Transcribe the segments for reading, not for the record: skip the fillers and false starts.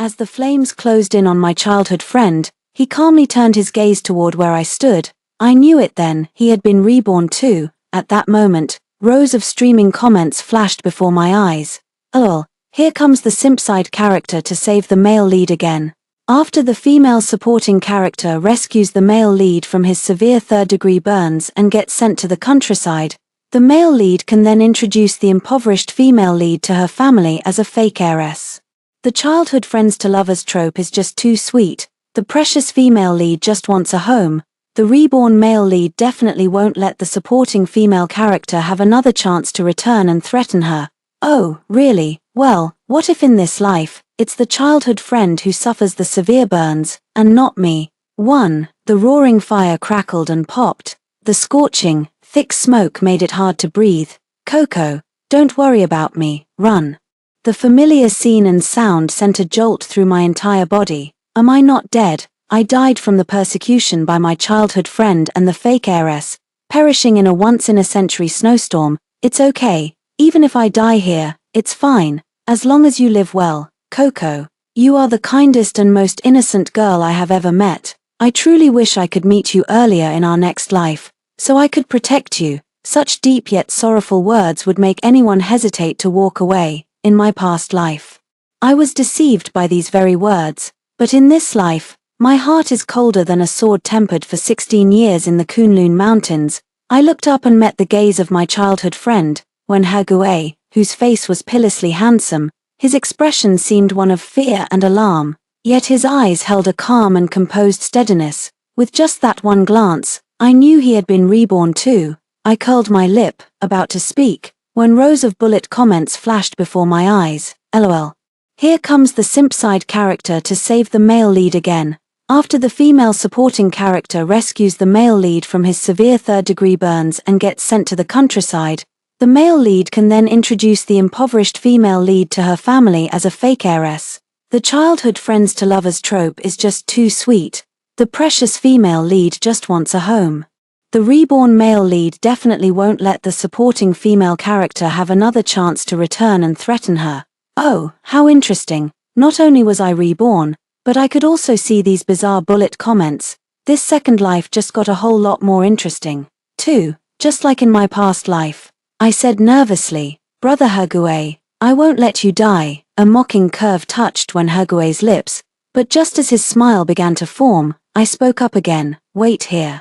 As the flames closed in on my childhood friend, he calmly turned his gaze toward where I stood. I knew it then, he had been reborn too. At that moment, rows of streaming comments flashed before my eyes. "Oh, here comes the simp side character to save the male lead again." After the female supporting character rescues the male lead from his severe third-degree burns and gets sent to the countryside, the male lead can then introduce the impoverished female lead to her family as a fake heiress. The childhood friends to lovers trope is just too sweet. The precious female lead just wants a home. The reborn male lead definitely won't let the supporting female character have another chance to return and threaten her. Oh, really? Well, what if in this life, it's the childhood friend who suffers the severe burns, and not me? 1. The roaring fire crackled and popped. The scorching, thick smoke made it hard to breathe. "Coco, don't worry about me, run." The familiar scene and sound sent a jolt through my entire body. Am I not dead? I died from the persecution by my childhood friend and the fake heiress, perishing in a once-in-a-century snowstorm. It's okay, even if I die here, it's fine, as long as you live well, Coco. You are the kindest and most innocent girl I have ever met. I truly wish I could meet you earlier in our next life, so I could protect you. Such deep yet sorrowful words would make anyone hesitate to walk away. In my past life, I was deceived by these very words, but in this life, my heart is colder than a sword tempered for 16 years in the Kunlun Mountains. I looked up and met the gaze of my childhood friend, Wenhergui, whose face was pitilessly handsome. His expression seemed one of fear and alarm, yet his eyes held a calm and composed steadiness. With just that one glance, I knew he had been reborn too. I curled my lip, about to speak, when rows of bullet comments flashed before my eyes. LOL. Here comes the simp side character to save the male lead again. After the female supporting character rescues the male lead from his severe third-degree burns and gets sent to the countryside, the male lead can then introduce the impoverished female lead to her family as a fake heiress. The childhood friends to lovers trope is just too sweet. The precious female lead just wants a home. The reborn male lead definitely won't let the supporting female character have another chance to return and threaten her. Oh, how interesting. Not only was I reborn, but I could also see these bizarre bullet comments. This second life just got a whole lot more interesting. 2. Just like in my past life. I said nervously, "Brother Hergui, I won't let you die." A mocking curve touched Wenhergui's lips, but just as his smile began to form, I spoke up again. "Wait here.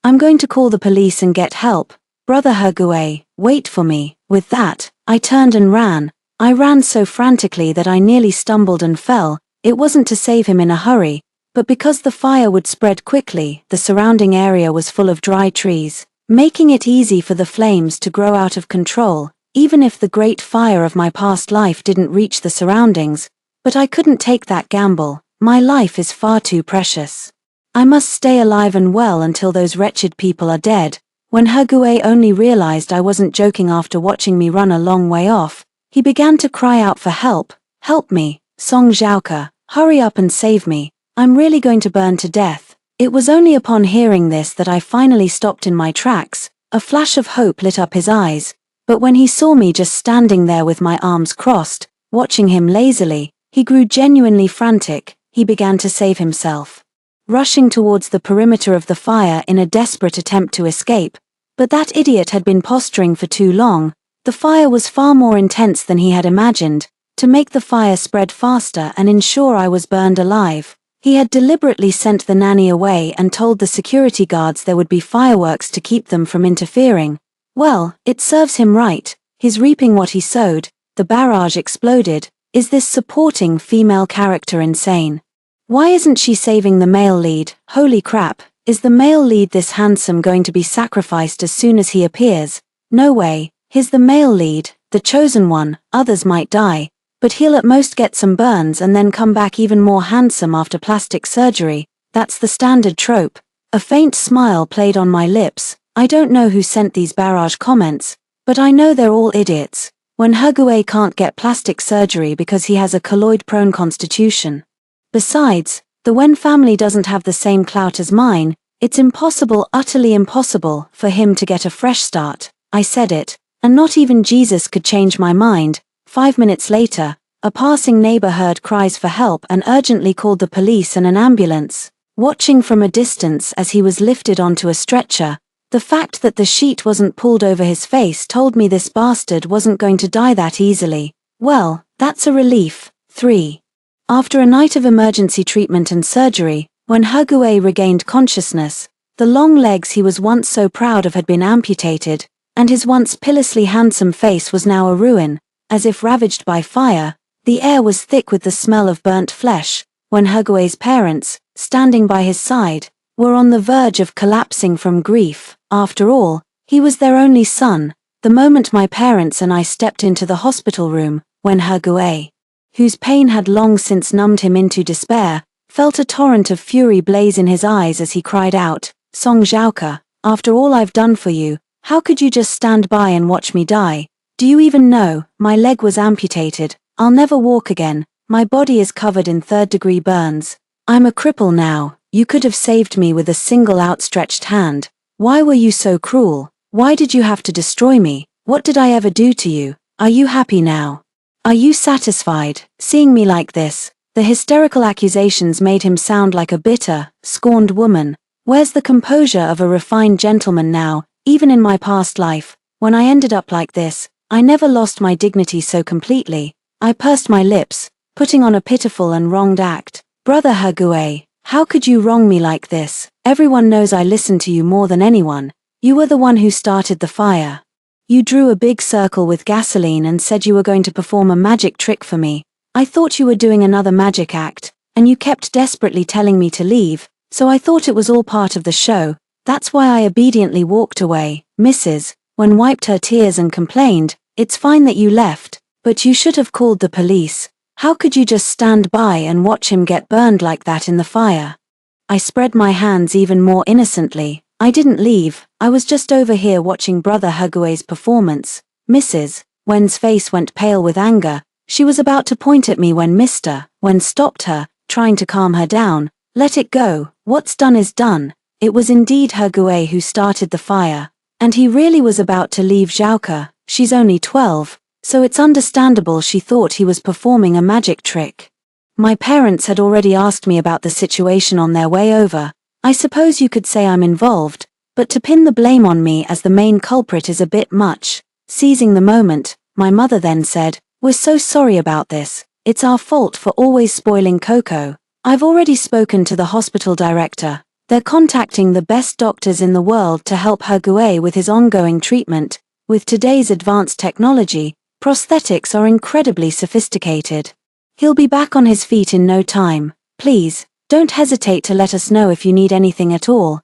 I'm going to call the police and get help. Brother Hergui, wait for me." With that, I turned and ran. I ran so frantically that I nearly stumbled and fell. It wasn't to save him in a hurry, but because the fire would spread quickly, the surrounding area was full of dry trees, making it easy for the flames to grow out of control. Even if the great fire of my past life didn't reach the surroundings, but I couldn't take that gamble. My life is far too precious. I must stay alive and well until those wretched people are dead. When Hergui only realized I wasn't joking after watching me run a long way off, he began to cry out for help. "Help me, Song Zhaoke, hurry up and save me. I'm really going to burn to death." It was only upon hearing this that I finally stopped in my tracks. A flash of hope lit up his eyes, but when he saw me just standing there with my arms crossed, watching him lazily, he grew genuinely frantic. He began to save himself, rushing towards the perimeter of the fire in a desperate attempt to escape. But that idiot had been posturing for too long. The fire was far more intense than he had imagined. To make the fire spread faster and ensure I was burned alive, he had deliberately sent the nanny away and told the security guards there would be fireworks to keep them from interfering. Well, it serves him right. He's reaping what he sowed. The barrage exploded. Is this supporting female character insane? Why isn't she saving the male lead? Holy crap, is the male lead this handsome going to be sacrificed as soon as he appears? No way, he's the male lead, the chosen one. Others might die, but he'll at most get some burns and then come back even more handsome after plastic surgery. That's the standard trope. A faint smile played on my lips. I don't know who sent these barrage comments, but I know they're all idiots. When Hergui can't get plastic surgery because he has a colloid-prone constitution. Besides, the Wen family doesn't have the same clout as mine. It's impossible, utterly impossible, for him to get a fresh start. I said it, and not even Jesus could change my mind. 5 minutes later, A passing neighbor heard cries for help and urgently called the police and an ambulance. Watching from a distance as he was lifted onto a stretcher, the fact that the sheet wasn't pulled over his face told me this bastard wasn't going to die that easily. Well, that's a relief. 3. After a night of emergency treatment and surgery, when Hague regained consciousness, the long legs he was once so proud of had been amputated, and his once pillously handsome face was now a ruin, as if ravaged by fire. The air was thick with the smell of burnt flesh, when Hague's parents, standing by his side, were on the verge of collapsing from grief. After all, he was their only son. The moment my parents and I stepped into the hospital room, when Hague, whose pain had long since numbed him into despair, felt a torrent of fury blaze in his eyes as he cried out, Song Zhaoke, after all I've done for you, how could you just stand by and watch me die? Do you even know, my leg was amputated, I'll never walk again, my body is covered in third-degree burns. I'm a cripple now, you could have saved me with a single outstretched hand. Why were you so cruel? Why did you have to destroy me? What did I ever do to you? Are you happy now? Are you satisfied, seeing me like this? The hysterical accusations made him sound like a bitter, scorned woman. Where's the composure of a refined gentleman now? Even in my past life, when I ended up like this, I never lost my dignity so completely. I pursed my lips, putting on a pitiful and wronged act. Brother Hague, how could you wrong me like this? Everyone knows I listened to you more than anyone. You were the one who started the fire. You drew a big circle with gasoline and said you were going to perform a magic trick for me. I thought you were doing another magic act, and you kept desperately telling me to leave, so I thought it was all part of the show. That's why I obediently walked away. Mrs. Wen wiped her tears and complained, it's fine that you left, but you should have called the police. How could you just stand by and watch him get burned like that in the fire? I spread my hands even more innocently. I didn't leave, I was just over here watching Brother Hague's performance. Mrs. Wen's face went pale with anger. She was about to point at me when Mr. Wen stopped her, trying to calm her down. Let it go, what's done is done. It was indeed Hague who started the fire, and he really was about to leave Zhaoke. She's only 12. So it's understandable she thought he was performing a magic trick. My parents had already asked me about the situation on their way over. I suppose you could say I'm involved, but to pin the blame on me as the main culprit is a bit much. Seizing the moment, my mother then said, we're so sorry about this. It's our fault for always spoiling Coco. I've already spoken to the hospital director. They're contacting the best doctors in the world to help Hague with his ongoing treatment. With today's advanced technology, prosthetics are incredibly sophisticated. He'll be back on his feet in no time. Please, don't hesitate to let us know if you need anything at all.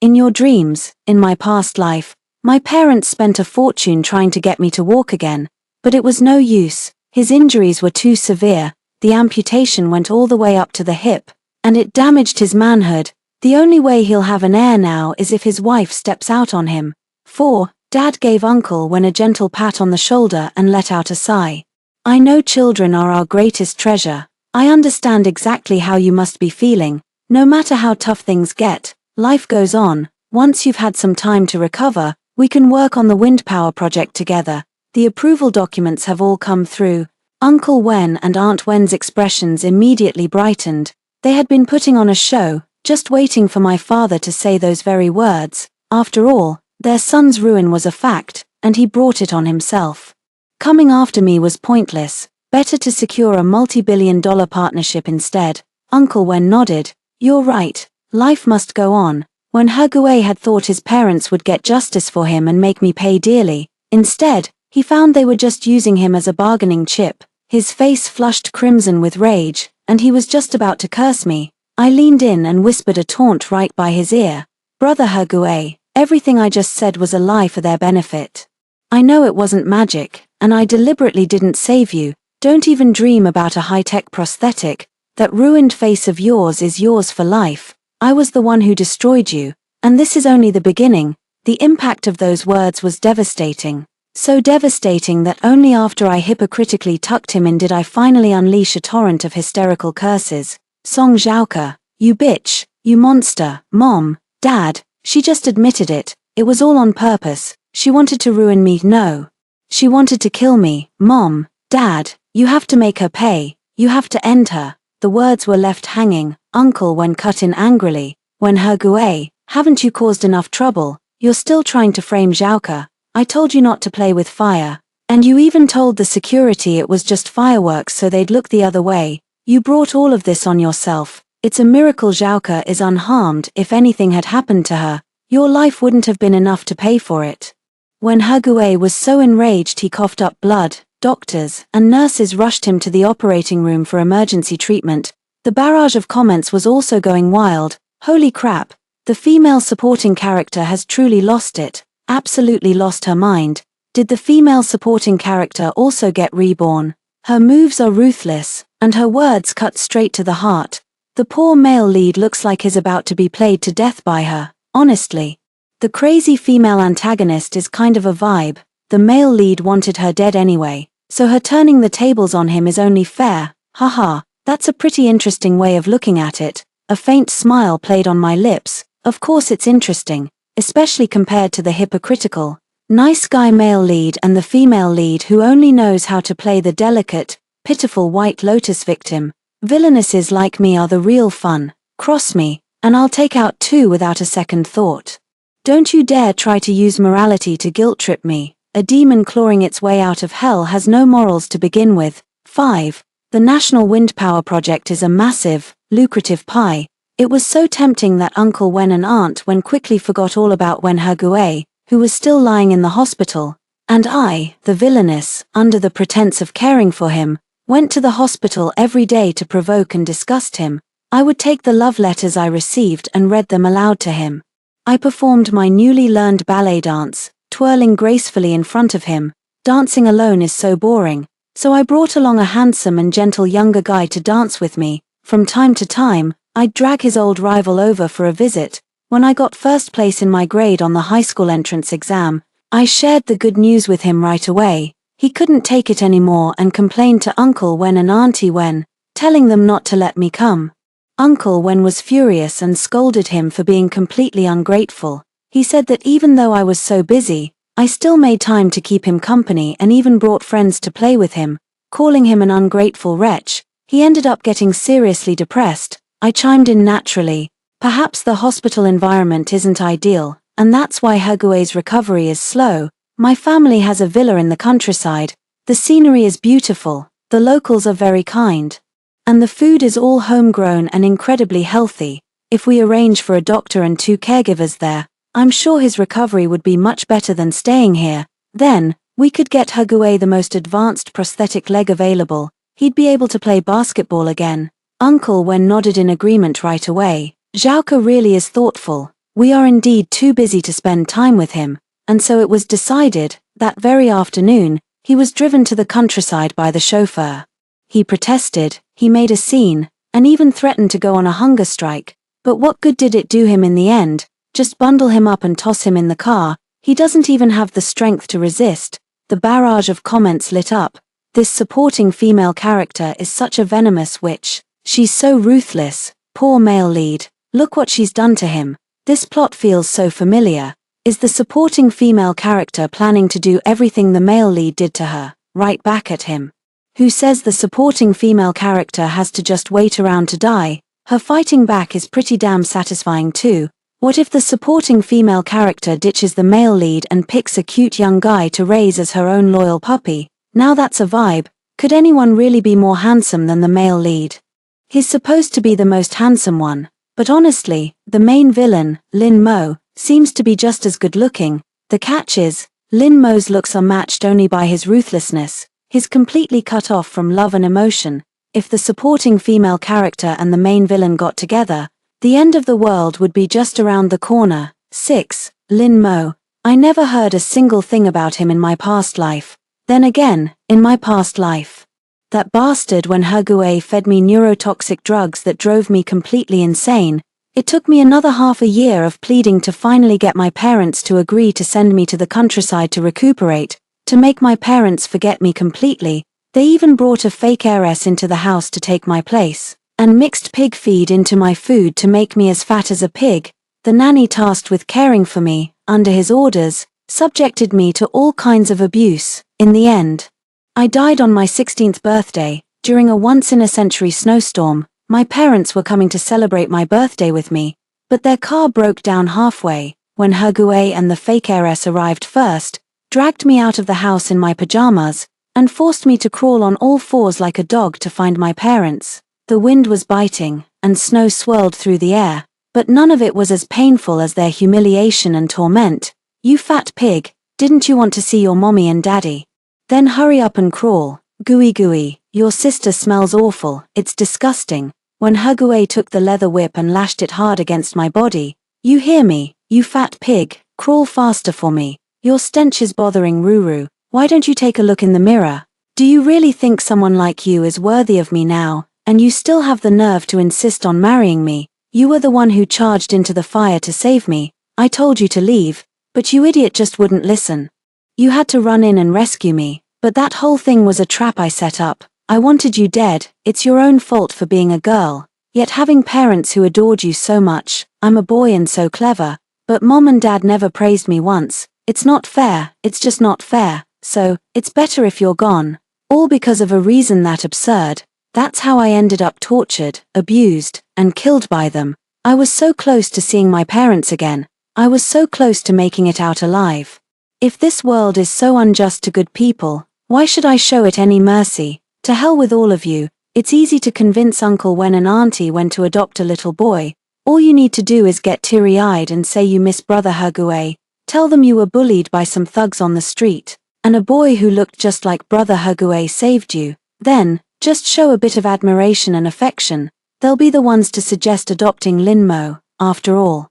In your dreams, in my past life, my parents spent a fortune trying to get me to walk again, but it was no use. His injuries were too severe, the amputation went all the way up to the hip, and it damaged his manhood. The only way he'll have an heir now is if his wife steps out on him. 4. Dad gave Uncle Wen a gentle pat on the shoulder and let out a sigh. I know children are our greatest treasure. I understand exactly how you must be feeling. No matter how tough things get, life goes on. Once you've had some time to recover, we can work on the wind power project together. The approval documents have all come through. Uncle Wen and Aunt Wen's expressions immediately brightened. They had been putting on a show, just waiting for my father to say those very words. After all, their son's ruin was a fact, and he brought it on himself. Coming after me was pointless. Better to secure a multi-billion-dollar partnership instead. Uncle Wen nodded. You're right, life must go on. When Hague had thought his parents would get justice for him and make me pay dearly, instead, he found they were just using him as a bargaining chip. His face flushed crimson with rage, and he was just about to curse me. I leaned in and whispered a taunt right by his ear. Brother Hague, everything I just said was a lie for their benefit. I know it wasn't magic, and I deliberately didn't save you. Don't even dream about a high-tech prosthetic. That ruined face of yours is yours for life. I was the one who destroyed you, and this is only the beginning. The impact of those words was devastating. So devastating that only after I hypocritically tucked him in did I finally unleash a torrent of hysterical curses. Song Zhaoke, you bitch, you monster, Mom, Dad, she just admitted it. It was all on purpose. She wanted to ruin me. No. She wanted to kill me. Mom, Dad, You have to make her pay. You have to end her. The words were left hanging. Uncle Wen cut in angrily. Wen Hegui, haven't you caused enough trouble? You're still trying to frame Zhaoke. I told you not to play with fire. And you even told the security it was just fireworks so they'd look the other way. You brought all of this on yourself. It's a miracle Zhaoke is unharmed. If anything had happened to her, your life wouldn't have been enough to pay for it. When Hegui was so enraged he coughed up blood. Doctors and nurses rushed him to the operating room for emergency treatment. The barrage of comments was also going wild. Holy crap, the female supporting character has truly lost it, absolutely lost her mind. Did the female supporting character also get reborn? Her moves are ruthless, and her words cut straight to the heart. The poor male lead looks like he's about to be played to death by her, honestly. The crazy female antagonist is kind of a vibe. The male lead wanted her dead anyway, so her turning the tables on him is only fair. Haha, that's a pretty interesting way of looking at it. A faint smile played on my lips. Of course it's interesting, especially compared to the hypocritical, nice guy male lead and the female lead who only knows how to play the delicate, pitiful White Lotus victim. Villainesses like me are the real fun. Cross me, and I'll take out two without a second thought. Don't you dare try to use morality to guilt-trip me. A demon clawing its way out of hell has no morals to begin with. 5. The National Wind Power Project is a massive, lucrative pie. It was so tempting that Uncle Wen and Aunt Wen quickly forgot all about Wen Hegui, who was still lying in the hospital. And I, the villainess, under the pretense of caring for him, went to the hospital every day to provoke and disgust him. I would take the love letters I received and read them aloud to him. I performed my newly learned ballet dance, twirling gracefully in front of him. Dancing alone is so boring, so I brought along a handsome and gentle younger guy to dance with me. From time to time, I'd drag his old rival over for a visit. When I got first place in my grade on the high school entrance exam, I shared the good news with him right away. He couldn't take it anymore and complained to Uncle Wen and Auntie Wen, telling them not to let me come. Uncle Wen was furious and scolded him for being completely ungrateful. He said that even though I was so busy, I still made time to keep him company and even brought friends to play with him, calling him an ungrateful wretch. He ended up getting seriously depressed. I chimed in naturally. Perhaps the hospital environment isn't ideal, and that's why Hegui's recovery is slow. My family has a villa in the countryside. The scenery is beautiful, the locals are very kind. And the food is all homegrown and incredibly healthy. If we arrange for a doctor and 2 caregivers there, I'm sure his recovery would be much better than staying here. Then, we could get Hegui the most advanced prosthetic leg available. He'd be able to play basketball again. Uncle Wen nodded in agreement right away. Zhaoke really is thoughtful. We are indeed too busy to spend time with him. And so it was decided, that very afternoon, he was driven to the countryside by the chauffeur. He protested, he made a scene, and even threatened to go on a hunger strike. But what good did it do him in the end? Just bundle him up and toss him in the car. He doesn't even have the strength to resist. The barrage of comments lit up. This supporting female character is such a venomous witch. She's so ruthless. Poor male lead. Look what she's done to him. This plot feels so familiar. Is the supporting female character planning to do everything the male lead did to her, right back at him? Who says the supporting female character has to just wait around to die? Her fighting back is pretty damn satisfying too. What if the supporting female character ditches the male lead and picks a cute young guy to raise as her own loyal puppy? Now that's a vibe. Could anyone really be more handsome than the male lead? He's supposed to be the most handsome one, but honestly, the main villain, Lin Mo, seems to be just as good looking. The catch is, Lin Mo's looks are matched only by his ruthlessness. He's completely cut off from love and emotion. If the supporting female character and the main villain got together, the end of the world would be just around the corner. 6. Lin Mo. I never heard a single thing about him in my past life. Then again, in my past life. That bastard Wen Hegui fed me neurotoxic drugs that drove me completely insane. It took me another half a year of pleading to finally get my parents to agree to send me to the countryside to recuperate, to make my parents forget me completely. They even brought a fake heiress into the house to take my place, and mixed pig feed into my food to make me as fat as a pig. The nanny tasked with caring for me, under his orders, subjected me to all kinds of abuse. In the end, I died on my 16th birthday, during a once-in-a-century snowstorm. My parents were coming to celebrate my birthday with me, but their car broke down halfway, when Hague and the fake heiress arrived first, dragged me out of the house in my pajamas, and forced me to crawl on all fours like a dog to find my parents. The wind was biting, and snow swirled through the air, but none of it was as painful as their humiliation and torment. You fat pig, didn't you want to see your mommy and daddy? Then hurry up and crawl. Gooey gooey, your sister smells awful, it's disgusting. When Hague took the leather whip and lashed it hard against my body. You hear me, you fat pig, crawl faster for me. Your stench is bothering Ruru. Why don't you take a look in the mirror? Do you really think someone like you is worthy of me now, and you still have the nerve to insist on marrying me? You were the one who charged into the fire to save me. I told you to leave, but you idiot just wouldn't listen. You had to run in and rescue me, but that whole thing was a trap I set up. I wanted you dead. It's your own fault for being a girl. Yet having parents who adored you so much. I'm a boy and so clever, but mom and dad never praised me once. It's not fair, it's just not fair, so, it's better if you're gone. All because of a reason that absurd. That's how I ended up tortured, abused, and killed by them. I was so close to seeing my parents again. I was so close to making it out alive. If this world is so unjust to good people, why should I show it any mercy? To hell with all of you. It's easy to convince Uncle Wen and Auntie when to adopt a little boy. All you need to do is get teary-eyed and say you miss Brother Hague. Tell them you were bullied by some thugs on the street, and a boy who looked just like Brother Hague saved you. Then, just show a bit of admiration and affection. They'll be the ones to suggest adopting Lin Mo, after all.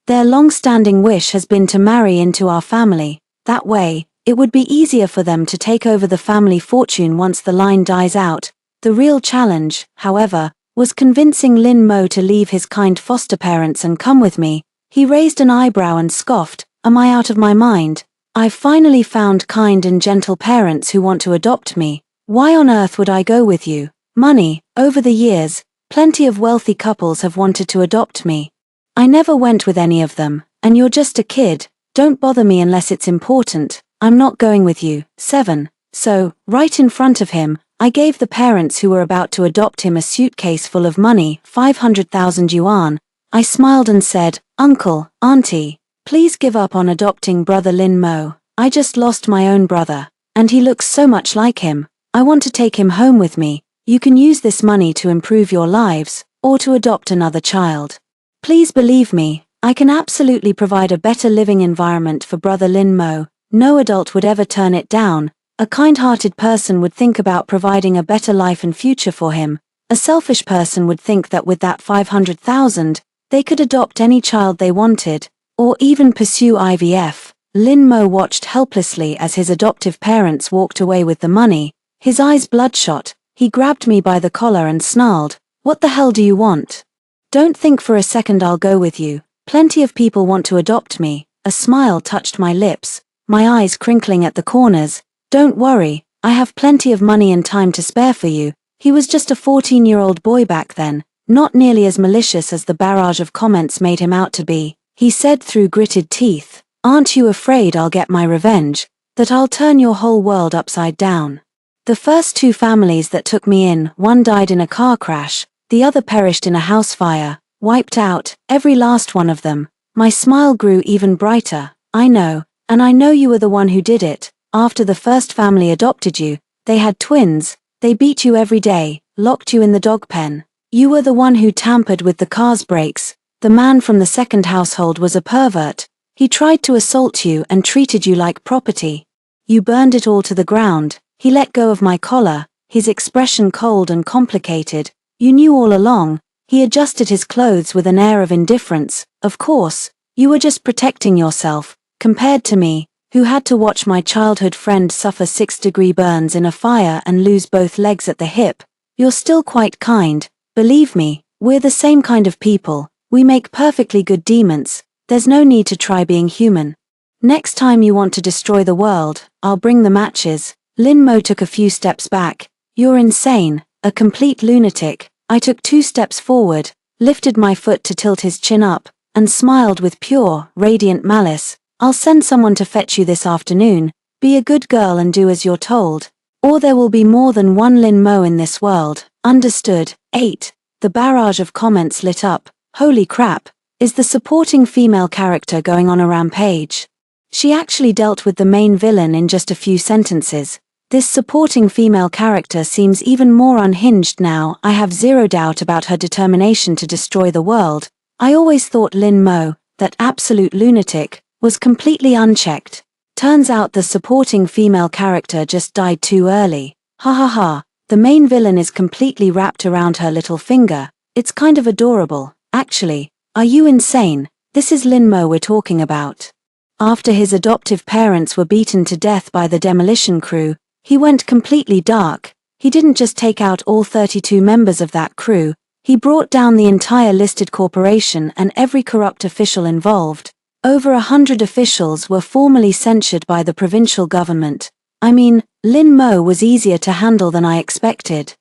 Their long-standing wish has been to marry into our family. That way, it would be easier for them to take over the family fortune once the line dies out. The real challenge, however, was convincing Lin Mo to leave his kind foster parents and come with me. He raised an eyebrow and scoffed, "Am I out of my mind? I've finally found kind and gentle parents who want to adopt me. Why on earth would I go with you? Money, over the years, plenty of wealthy couples have wanted to adopt me. I never went with any of them, and you're just a kid. Don't bother me unless it's important. I'm not going with you." 7. So, right in front of him, I gave the parents who were about to adopt him a suitcase full of money, 500,000 yuan. I smiled and said, "Uncle, Auntie, please give up on adopting Brother Lin Mo. I just lost my own brother, and he looks so much like him. I want to take him home with me. You can use this money to improve your lives, or to adopt another child. Please believe me, I can absolutely provide a better living environment for Brother Lin Mo. No adult would ever turn it down. A kind-hearted person would think about providing a better life and future for him. A selfish person would think that with that 500,000, they could adopt any child they wanted, or even pursue IVF. Lin Mo watched helplessly as his adoptive parents walked away with the money. His eyes bloodshot. He grabbed me by the collar and snarled, "What the hell do you want? Don't think for a second I'll go with you. Plenty of people want to adopt me." A smile touched my lips, my eyes crinkling at the corners. "Don't worry, I have plenty of money and time to spare for you." He was just a 14-year-old boy back then, not nearly as malicious as the barrage of comments made him out to be. He said through gritted teeth, "Aren't you afraid I'll get my revenge? That I'll turn your whole world upside down?" The first two families that took me in, one died in a car crash, the other perished in a house fire, wiped out, every last one of them. My smile grew even brighter. "I know, and I know you were the one who did it. After the first family adopted you, they had twins, they beat you every day, locked you in the dog pen. You were the one who tampered with the car's brakes. The man from the second household was a pervert. He tried to assault you and treated you like property. You burned it all to the ground." He let go of my collar, his expression cold and complicated. "You knew all along." He adjusted his clothes with an air of indifference. "Of course, you were just protecting yourself, compared to me, who had to watch my childhood friend suffer 6-degree burns in a fire and lose both legs at the hip. You're still quite kind. Believe me, we're the same kind of people. We make perfectly good demons. There's no need to try being human. Next time you want to destroy the world, I'll bring the matches." Lin Mo took a few steps back. "You're insane, a complete lunatic." I took 2 steps forward, lifted my foot to tilt his chin up, and smiled with pure, radiant malice. "I'll send someone to fetch you this afternoon. Be a good girl and do as you're told." Or there will be more than one Lin Mo in this world, understood? 8. The barrage of comments lit up. Holy crap, is the supporting female character going on a rampage? She actually dealt with the main villain in just a few sentences. This supporting female character seems even more unhinged now. I have zero doubt about her determination to destroy the world. I always thought Lin Mo, that absolute lunatic, was completely unchecked. Turns out the supporting female character just died too early. Ha ha ha, the main villain is completely wrapped around her little finger. It's kind of adorable, actually. Are you insane? This is Lin Mo we're talking about. After his adoptive parents were beaten to death by the demolition crew, he went completely dark. He didn't just take out all 32 members of that crew, he brought down the entire listed corporation and every corrupt official involved. Over 100 officials were formally censured by the provincial government. I mean, Lin Mo was easier to handle than I expected.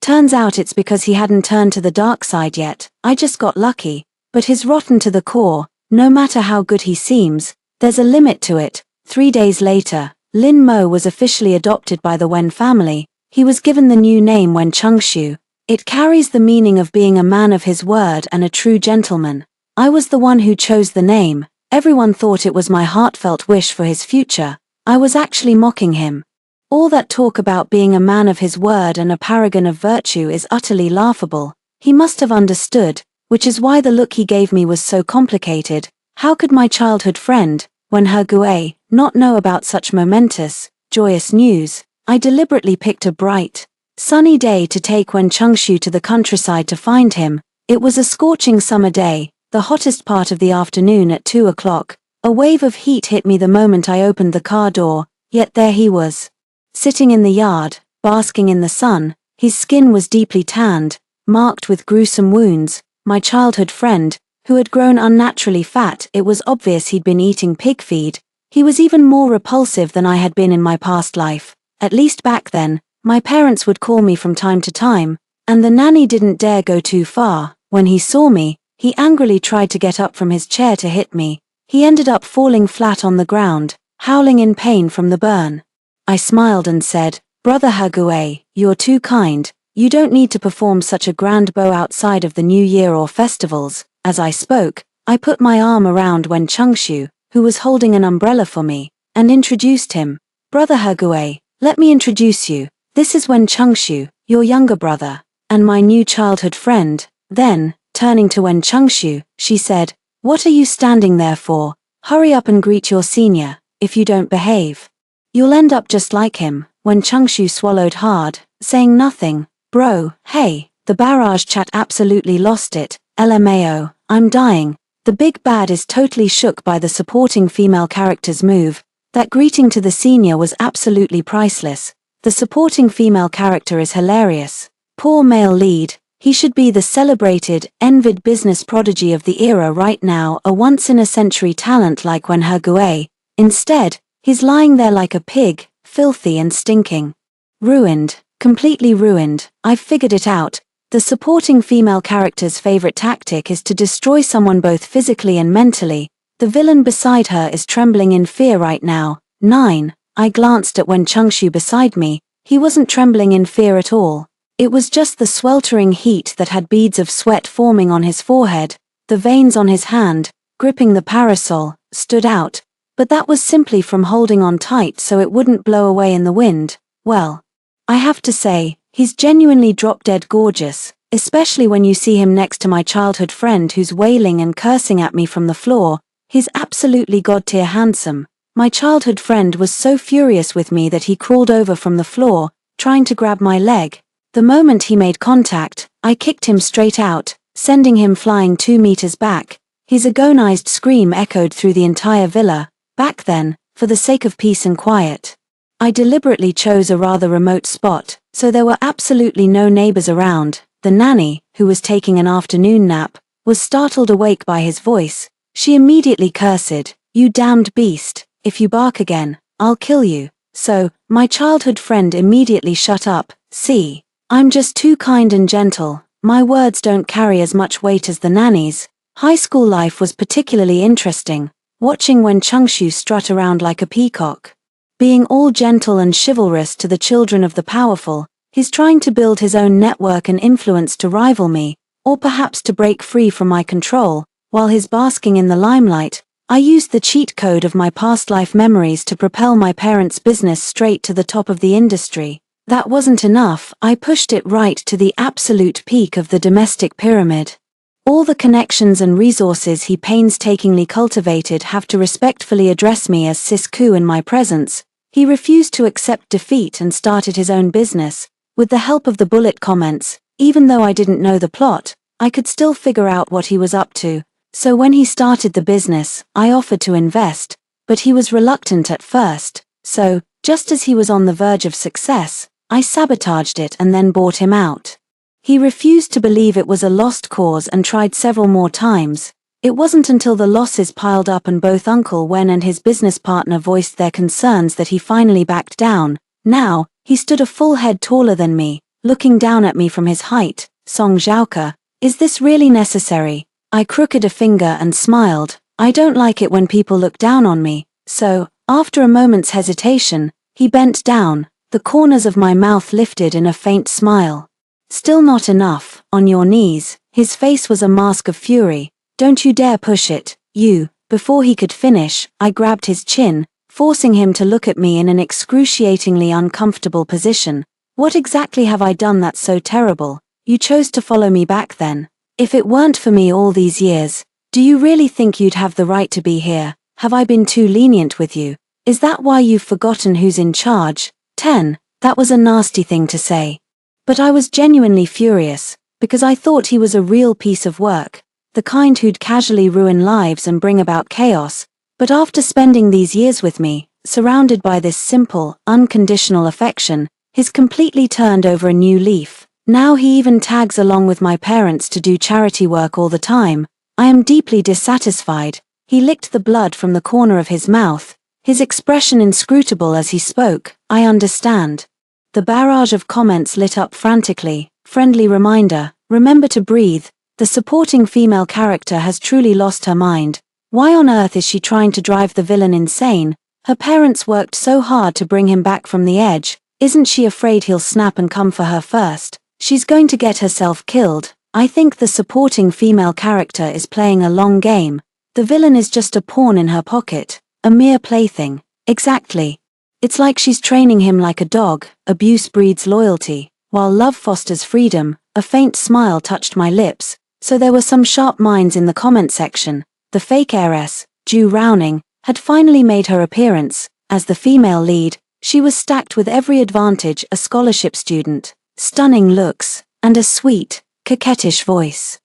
Turns out it's because he hadn't turned to the dark side yet. I just got lucky. But he's rotten to the core. No matter how good he seems, there's a limit to it. 3 days later, Lin Mo was officially adopted by the Wen family. He was given the new name Wen Chengxiu. It carries the meaning of being a man of his word and a true gentleman. I was the one who chose the name. Everyone thought it was my heartfelt wish for his future. I was actually mocking him. All that talk about being a man of his word and a paragon of virtue is utterly laughable. He must have understood, which is why the look he gave me was so complicated. How could my childhood friend, Wen He, not know about such momentous, joyous news? I deliberately picked a bright, sunny day to take Wen Chengxiu to the countryside to find him. It was a scorching summer day, the hottest part of the afternoon at 2 o'clock. A wave of heat hit me the moment I opened the car door, yet there he was. Sitting in the yard, basking in the sun, his skin was deeply tanned, marked with gruesome wounds. My childhood friend, who had grown unnaturally fat. It was obvious he'd been eating pig feed. He was even more repulsive than I had been in my past life. At least back then, my parents would call me from time to time, and the nanny didn't dare go too far. When he saw me, he angrily tried to get up from his chair to hit me. He ended up falling flat on the ground, howling in pain from the burn. I smiled and said, "Brother He, you're too kind. You don't need to perform such a grand bow outside of the New Year or festivals." As I spoke, I put my arm around Wen Chengxiu, who was holding an umbrella for me, and introduced him. "Brother He, let me introduce you. This is Wen Chengxiu, your younger brother, and my new childhood friend." Then, turning to Wen Chengxiu, she said, "What are you standing there for? Hurry up and greet your senior. If you don't behave, you'll end up just like him." Wen Chengxiu swallowed hard, saying nothing. "Bro, hey." The barrage chat absolutely lost it. LMAO, I'm dying. The big bad is totally shook by the supporting female character's move. That greeting to the senior was absolutely priceless. The supporting female character is hilarious. Poor male lead. He should be the celebrated, envied business prodigy of the era right now, a once-in-a-century talent like Wen He. Instead, he's lying there like a pig, filthy and stinking. Ruined. Completely ruined. I've figured it out. The supporting female character's favorite tactic is to destroy someone both physically and mentally. The villain beside her is trembling in fear right now. 9. I glanced at Wen Chengxiu beside me. He wasn't trembling in fear at all. It was just the sweltering heat that had beads of sweat forming on his forehead. The veins on his hand, gripping the parasol, stood out. But that was simply from holding on tight so it wouldn't blow away in the wind. Well, I have to say, he's genuinely drop-dead gorgeous, especially when you see him next to my childhood friend who's wailing and cursing at me from the floor. He's absolutely god-tier handsome. My childhood friend was so furious with me that he crawled over from the floor, trying to grab my leg. The moment he made contact, I kicked him straight out, sending him flying 2 meters back. His agonized scream echoed through the entire villa. Back then, for the sake of peace and quiet, I deliberately chose a rather remote spot, so there were absolutely no neighbors around. The nanny, who was taking an afternoon nap, was startled awake by his voice. She immediately cursed, "You damned beast, if you bark again, I'll kill you." So, my childhood friend immediately shut up. "See, I'm just too kind and gentle. My words don't carry as much weight as the nanny's." High school life was particularly interesting, watching Wen Chengxiu strut around like a peacock. being all gentle and chivalrous to the children of the powerful. He's trying to build his own network and influence to rival me, or perhaps to break free from my control. While he's basking in the limelight, I used the cheat code of my past life memories to propel my parents' business straight to the top of the industry. That wasn't enough, I pushed it right to the absolute peak of the domestic pyramid. All the connections and resources he painstakingly cultivated have to respectfully address me as Sis Ku in my presence. He refused to accept defeat and started his own business. With the help of the bullet comments, even though I didn't know the plot, I could still figure out what he was up to. So when he started the business, I offered to invest, but he was reluctant at first. So, just as he was on the verge of success, I sabotaged it and then bought him out. He refused to believe it was a lost cause and tried several more times. It wasn't until the losses piled up and both Uncle Wen and his business partner voiced their concerns that he finally backed down. Now, he stood a full head taller than me, looking down at me from his height. Song Zhaoke, is this really necessary? I crooked a finger and smiled. I don't like it when people look down on me. So, after a moment's hesitation, he bent down, the corners of my mouth lifted in a faint smile. Still not enough, on your knees. His face was a mask of fury. Don't you dare push it, you. Before he could finish, I grabbed his chin, forcing him to look at me in an excruciatingly uncomfortable position. What exactly have I done that's so terrible? You chose to follow me back then. If it weren't for me all these years, do you really think you'd have the right to be here? Have I been too lenient with you? Is that why you've forgotten who's in charge? 10. That was a nasty thing to say. But I was genuinely furious, because I thought he was a real piece of work, the kind who'd casually ruin lives and bring about chaos. But after spending these years with me, surrounded by this simple, unconditional affection, he's completely turned over a new leaf. Now he even tags along with my parents to do charity work all the time. I am deeply dissatisfied. He licked the blood from the corner of his mouth, his expression inscrutable as he spoke. I understand. The barrage of comments lit up frantically. Friendly reminder, remember to breathe. The supporting female character has truly lost her mind. Why on earth is she trying to drive the villain insane? Her parents worked so hard to bring him back from the edge. Isn't she afraid he'll snap and come for her first? She's going to get herself killed. I think the supporting female character is playing a long game. The villain is just a pawn in her pocket, a mere plaything. Exactly. It's like she's training him like a dog. Abuse breeds loyalty, while love fosters freedom. A faint smile touched my lips, so there were some sharp minds in the comment section. The fake heiress, Ju Rowning, had finally made her appearance. As the female lead, she was stacked with every advantage: a scholarship student, stunning looks, and a sweet, coquettish voice.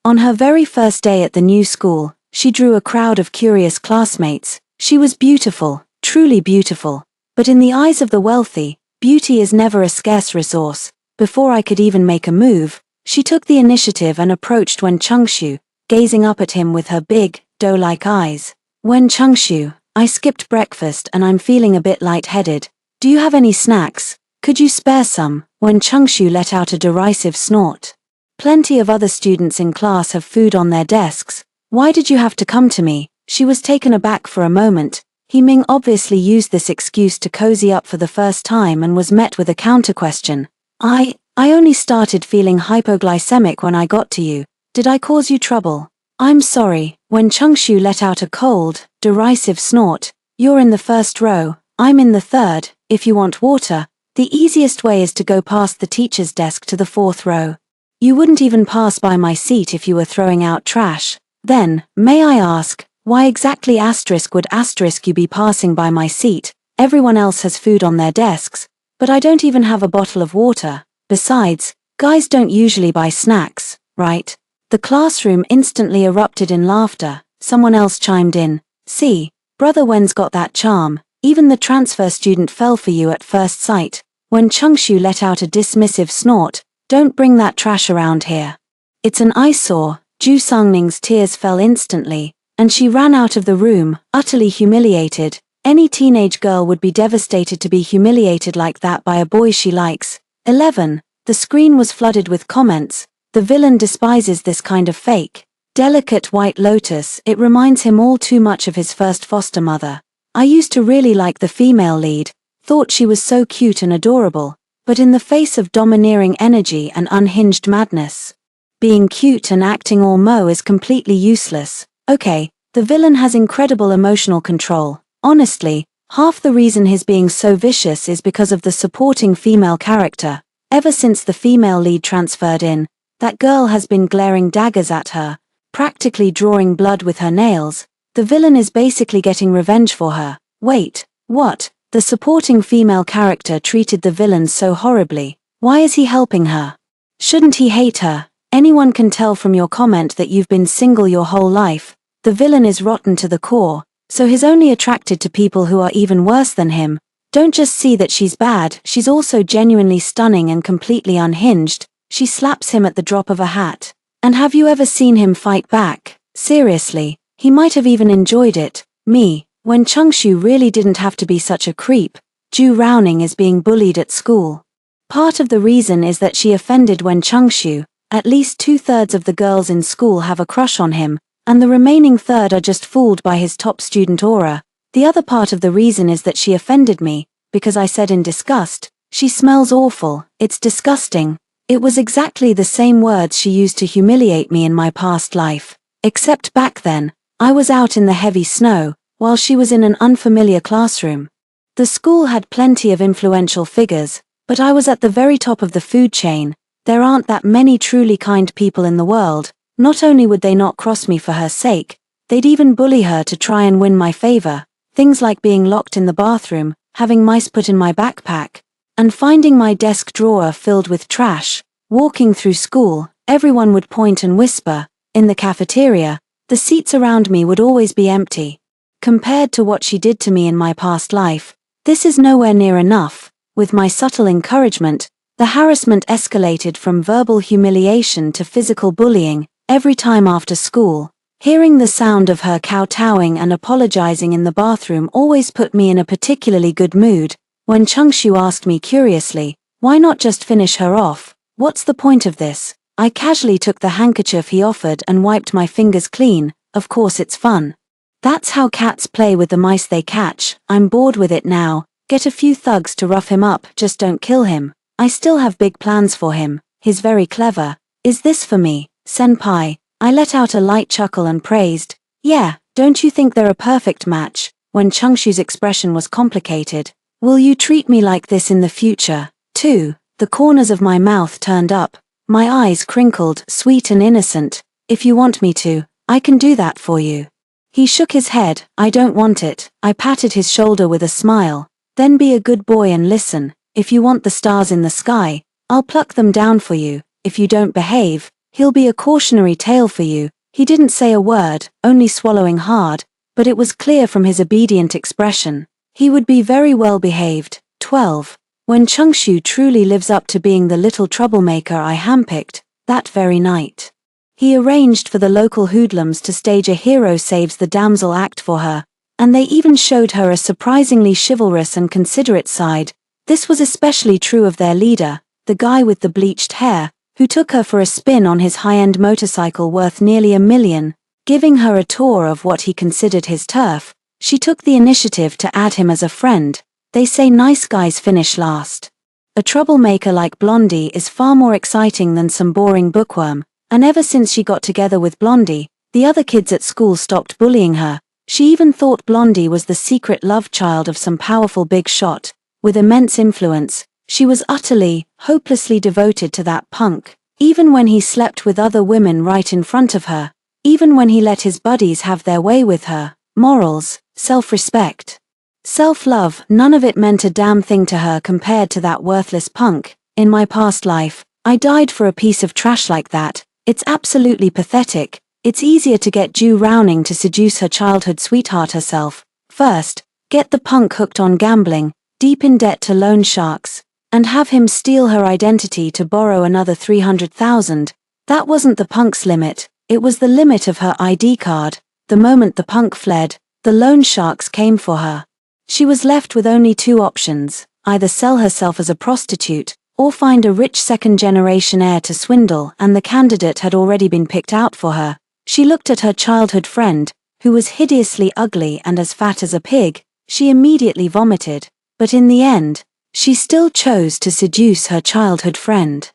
On her very first day at the new school, she drew a crowd of curious classmates. She was beautiful, truly beautiful. But in the eyes of the wealthy, beauty is never a scarce resource. Before I could even make a move, she took the initiative and approached Wen Changshu, gazing up at him with her big, doe-like eyes. Wen Changshu, I skipped breakfast and I'm feeling a bit lightheaded. Do you have any snacks? Could you spare some? Wen Changshu let out a derisive snort. Plenty of other students in class have food on their desks. Why did you have to come to me? She was taken aback for a moment. He Ming obviously used this excuse to cozy up for the first time and was met with a counter-question. I only started feeling hypoglycemic when I got to you. Did I cause you trouble? I'm sorry. When Changshu let out a cold, derisive snort. You're in the first row, I'm in the third. If you want water, the easiest way is to go past the teacher's desk to the fourth row. You wouldn't even pass by my seat if you were throwing out trash. Then, may I ask, why exactly would you be passing by my seat? Everyone else has food on their desks, but I don't even have a bottle of water. Besides, guys don't usually buy snacks, right? The classroom instantly erupted in laughter. Someone else chimed in. See, Brother Wen's got that charm. Even the transfer student fell for you at first sight. When Changshu let out a dismissive snort, don't bring that trash around here. It's an eyesore. Ju Sangning's tears fell instantly, and she ran out of the room, utterly humiliated. Any teenage girl would be devastated to be humiliated like that by a boy she likes. 11. The screen was flooded with comments. The villain despises this kind of fake, delicate white lotus. It reminds him all too much of his first foster mother. I used to really like the female lead, thought she was so cute and adorable, but in the face of domineering energy and unhinged madness, being cute and acting all mo is completely useless. Okay, the villain has incredible emotional control. Honestly, half the reason he's being so vicious is because of the supporting female character. Ever since the female lead transferred in, that girl has been glaring daggers at her, practically drawing blood with her nails. The villain is basically getting revenge for her. Wait, what? The supporting female character treated the villain so horribly. Why is he helping her? Shouldn't he hate her? Anyone can tell from your comment that you've been single your whole life. The villain is rotten to the core, so he's only attracted to people who are even worse than him. Don't just see that she's bad, she's also genuinely stunning and completely unhinged. She slaps him at the drop of a hat. And have you ever seen him fight back? Seriously, he might have even enjoyed it. Me, when Changshu really didn't have to be such a creep. Ju Raoning is being bullied at school. Part of the reason is that she offended Wen Changshu. At least 2/3 of the girls in school have a crush on him, and the remaining third are just fooled by his top student aura. The other part of the reason is that she offended me, because I said in disgust, "She smells awful, it's disgusting." It was exactly the same words she used to humiliate me in my past life. Except back then, I was out in the heavy snow, while she was in an unfamiliar classroom. The school had plenty of influential figures, but I was at the very top of the food chain. There aren't that many truly kind people in the world. Not only would they not cross me for her sake, they'd even bully her to try and win my favor. Things like being locked in the bathroom, having mice put in my backpack, and finding my desk drawer filled with trash. Walking through school, everyone would point and whisper. In the cafeteria, the seats around me would always be empty. Compared to what she did to me in my past life, this is nowhere near enough. With my subtle encouragement, the harassment escalated from verbal humiliation to physical bullying. Every time after school, hearing the sound of her kowtowing and apologizing in the bathroom always put me in a particularly good mood. When Changshu asked me curiously, "Why not just finish her off? What's the point of this?" I casually took the handkerchief he offered and wiped my fingers clean. Of course it's fun. That's how cats play with the mice they catch. I'm bored with it now. Get a few thugs to rough him up, just don't kill him. I still have big plans for him. He's very clever. Is this for me, senpai? I let out a light chuckle and praised. Yeah, don't you think they're a perfect match? When Changshu's expression was complicated. Will you treat me like this in the future, too? The corners of my mouth turned up. My eyes crinkled, sweet and innocent. If you want me to, I can do that for you. He shook his head. I don't want it. I patted his shoulder with a smile. Then be a good boy and listen. If you want the stars in the sky, I'll pluck them down for you. If you don't behave, he'll be a cautionary tale for you. He didn't say a word, only swallowing hard, but it was clear from his obedient expression. He would be very well behaved. 12. When Changshu truly lives up to being the little troublemaker I handpicked, that very night. He arranged for the local hoodlums to stage a hero saves the damsel act for her, and they even showed her a surprisingly chivalrous and considerate side. This was especially true of their leader, the guy with the bleached hair, who took her for a spin on his high-end motorcycle worth nearly $1 million, giving her a tour of what he considered his turf. She took the initiative to add him as a friend. They say nice guys finish last. A troublemaker like Blondie is far more exciting than some boring bookworm, and ever since she got together with Blondie, the other kids at school stopped bullying her. She even thought Blondie was the secret love child of some powerful big shot. With immense influence, she was utterly, hopelessly devoted to that punk, even when he slept with other women right in front of her, even when he let his buddies have their way with her. Morals, self-respect, self-love, none of it meant a damn thing to her compared to that worthless punk. In my past life, I died for a piece of trash like that. It's absolutely pathetic. It's easier to get Ju Raoning to seduce her childhood sweetheart herself. First, get the punk hooked on gambling, deep in debt to loan sharks, and have him steal her identity to borrow another 300,000. That wasn't the punk's limit, it was the limit of her ID card. The moment the punk fled, the loan sharks came for her. She was left with only two options, either sell herself as a prostitute, or find a rich second-generation heir to swindle, and the candidate had already been picked out for her. She looked at her childhood friend, who was hideously ugly and as fat as a pig. she immediately vomited, but in the end, she still chose to seduce her childhood friend.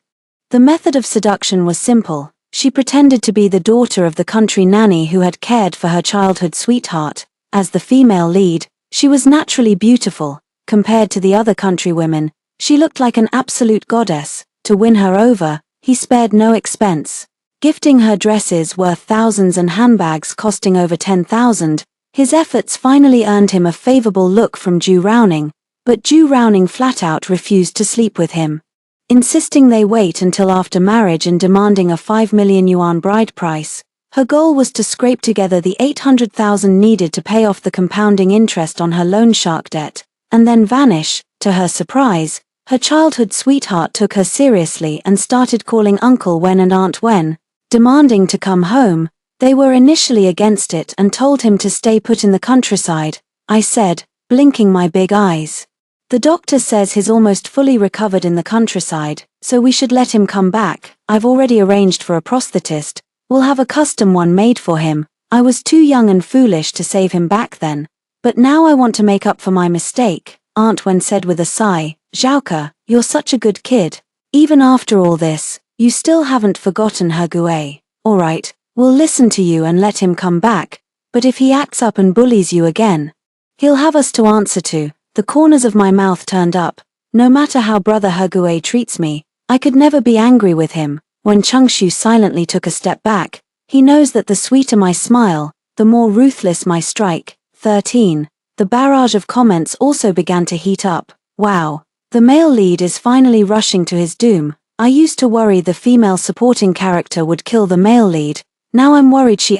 The method of seduction was simple. She pretended to be the daughter of the country nanny who had cared for her childhood sweetheart. As the female lead, she was naturally beautiful. Compared to the other country women, she looked like an absolute goddess. To win her over, he spared no expense. Gifting her dresses worth thousands and handbags costing over 10,000, his efforts finally earned him a favorable look from Zhu Raoning, but Zhu Raoning flat out refused to sleep with him, insisting they wait until after marriage and demanding a 5 million yuan bride price. Her goal was to scrape together the 800,000 needed to pay off the compounding interest on her loan shark debt, and then vanish. To her surprise, her childhood sweetheart took her seriously and started calling Uncle Wen and Aunt Wen, demanding to come home. They were initially against it and told him to stay put in the countryside, I said, blinking my big eyes. The doctor says he's almost fully recovered in the countryside, so we should let him come back. I've already arranged for a prosthetist. We'll have a custom one made for him. I was too young and foolish to save him back then. But now I want to make up for my mistake, Aunt Wen said with a sigh. Zhaoke, you're such a good kid. Even after all this, you still haven't forgotten He Gui. Alright, we'll listen to you and let him come back, but if he acts up and bullies you again, he'll have us to answer to. The corners of my mouth turned up. No matter how brother He Gui treats me, I could never be angry with him. When Changshu silently took a step back, he knows that the sweeter my smile, the more ruthless my strike. 13. The barrage of comments also began to heat up. Wow. The male lead is finally rushing to his doom. I used to worry the female supporting character would kill the male lead. Now I'm worried she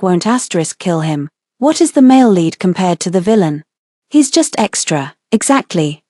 won't kill him. What is the male lead compared to the villain? He's just extra. Exactly.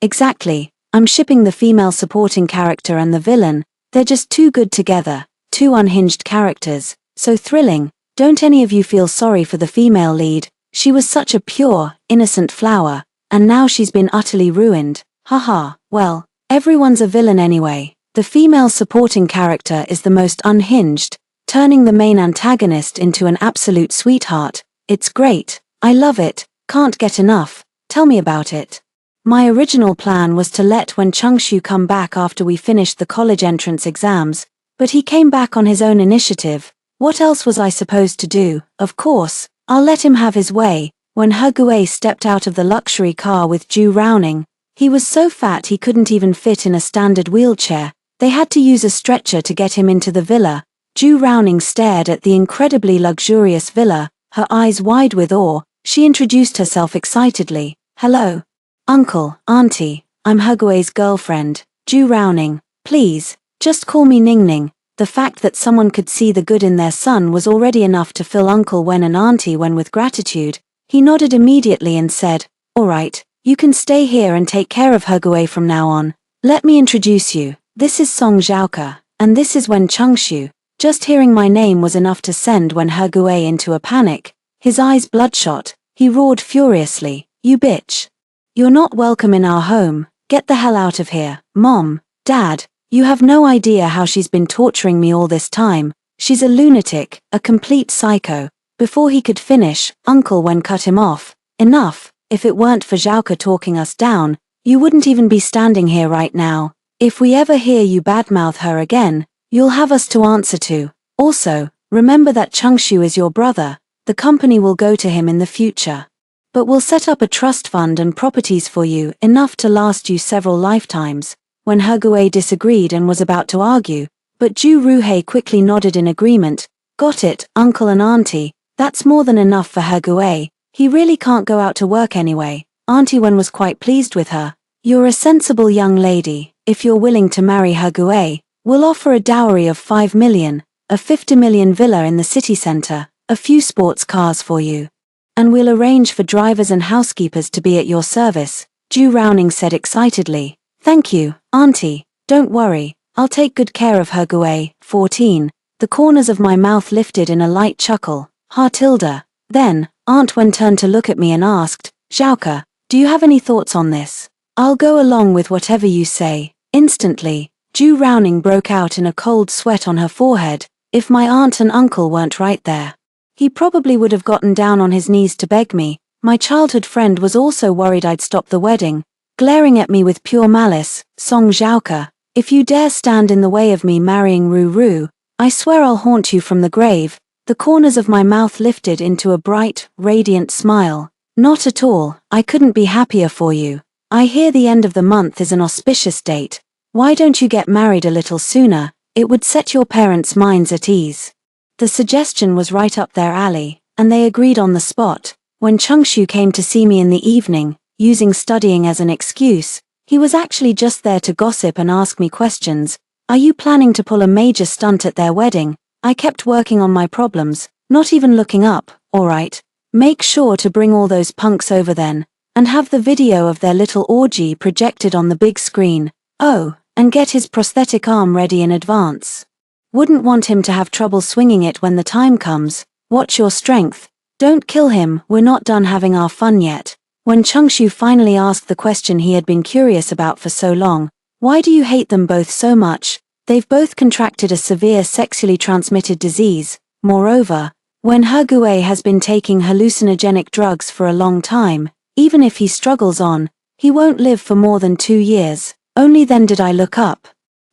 I'm shipping the female supporting character and the villain. They're just too good together. Two unhinged characters. So thrilling. Don't any of you feel sorry for the female lead? She was such a pure, innocent flower, and now she's been utterly ruined. Haha, well, everyone's a villain anyway. The female supporting character is the most unhinged, turning the main antagonist into an absolute sweetheart. It's great. I love it. Can't get enough. Tell me about it. My original plan was to let Wen Changshu come back after we finished the college entrance exams, but he came back on his own initiative. What else was I supposed to do? Of course, I'll let him have his way. When He Gui stepped out of the luxury car with Zhu Raoning, he was so fat he couldn't even fit in a standard wheelchair. They had to use a stretcher to get him into the villa. Zhu Raoning stared at the incredibly luxurious villa, her eyes wide with awe. She introduced herself excitedly. Hello. Uncle, Auntie, I'm He Gui's girlfriend, Zhu Raoning. Please, just call me Ning Ning. The fact that someone could see the good in their son was already enough to fill Uncle Wen and Auntie Wen with gratitude. He nodded immediately and said, Alright, you can stay here and take care of He Gui from now on. Let me introduce you. This is Song Zhaoke, and this is Wen Changshu. Just hearing my name was enough to send Wen He Gui into a panic. His eyes bloodshot, he roared furiously, You bitch. You're not welcome in our home. Get the hell out of here. Mom, Dad, you have no idea how she's been torturing me all this time. She's a lunatic, a complete psycho. Before he could finish, Uncle Wen cut him off. Enough. If it weren't for Zhaoke talking us down, you wouldn't even be standing here right now. If we ever hear you badmouth her again, you'll have us to answer to. Also, remember that Changshu is your brother. The company will go to him in the future. But we'll set up a trust fund and properties for you, enough to last you several lifetimes. When He Gui disagreed and was about to argue, but Zhu Ruhei quickly nodded in agreement. Got it, Uncle and Auntie. That's more than enough for He Gui. He really can't go out to work anyway. Auntie Wen was quite pleased with her. You're a sensible young lady. If you're willing to marry He Gui, we'll offer a dowry of 5 million, a 50 million villa in the city center, a few sports cars for you. And we'll arrange for drivers and housekeepers to be at your service, Zhu Raoning said excitedly. Thank you, Auntie. Don't worry, I'll take good care of He Gui. 14. The corners of my mouth lifted in a light chuckle. Tilda. Then, Aunt Wen turned to look at me and asked, Zhaoke, do you have any thoughts on this? I'll go along with whatever you say. Instantly, Zhu Raoning broke out in a cold sweat on her forehead. If my aunt and uncle weren't right there, he probably would have gotten down on his knees to beg me. My childhood friend was also worried I'd stop the wedding, glaring at me with pure malice. Song Zhaoke, if you dare stand in the way of me marrying Ruru, I swear I'll haunt you from the grave. The corners of my mouth lifted into a bright, radiant smile. Not at all, I couldn't be happier for you. I hear the end of the month is an auspicious date. Why don't you get married a little sooner? It would set your parents' minds at ease. The suggestion was right up their alley, and they agreed on the spot. When Changshu came to see me in the evening, using studying as an excuse, he was actually just there to gossip and ask me questions. Are you planning to pull a major stunt at their wedding? I kept working on my problems, not even looking up. Alright, make sure to bring all those punks over then, and have the video of their little orgy projected on the big screen. Oh, and get his prosthetic arm ready in advance. Wouldn't want him to have trouble swinging it when the time comes. Watch your strength. Don't kill him, we're not done having our fun yet. When Changshu finally asked the question he had been curious about for so long, why do you hate them both so much? They've both contracted a severe sexually transmitted disease. Moreover, when He has been taking hallucinogenic drugs for a long time, even if he struggles on, he won't live for more than 2 years. Only then did I look up,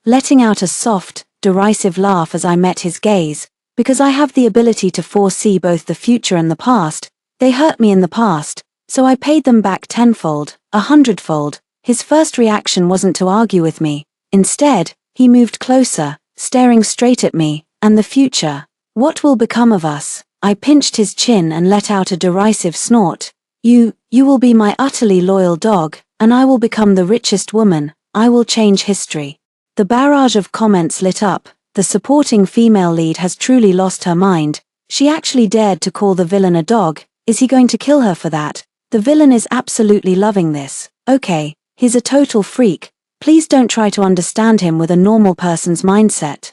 letting out a soft, derisive laugh as I met his gaze. Because I have the ability to foresee both the future and the past, they hurt me in the past, so I paid them back tenfold, 100-fold. His first reaction wasn't to argue with me. Instead, he moved closer, staring straight at me. And the future? What will become of us? I pinched his chin and let out a derisive snort. You will be my utterly loyal dog, and I will become the richest woman. I will change history. The barrage of comments lit up. The supporting female lead has truly lost her mind. She actually dared to call the villain a dog. Is he going to kill her for that? The villain is absolutely loving this. Okay, he's a total freak. Please don't try to understand him with a normal person's mindset.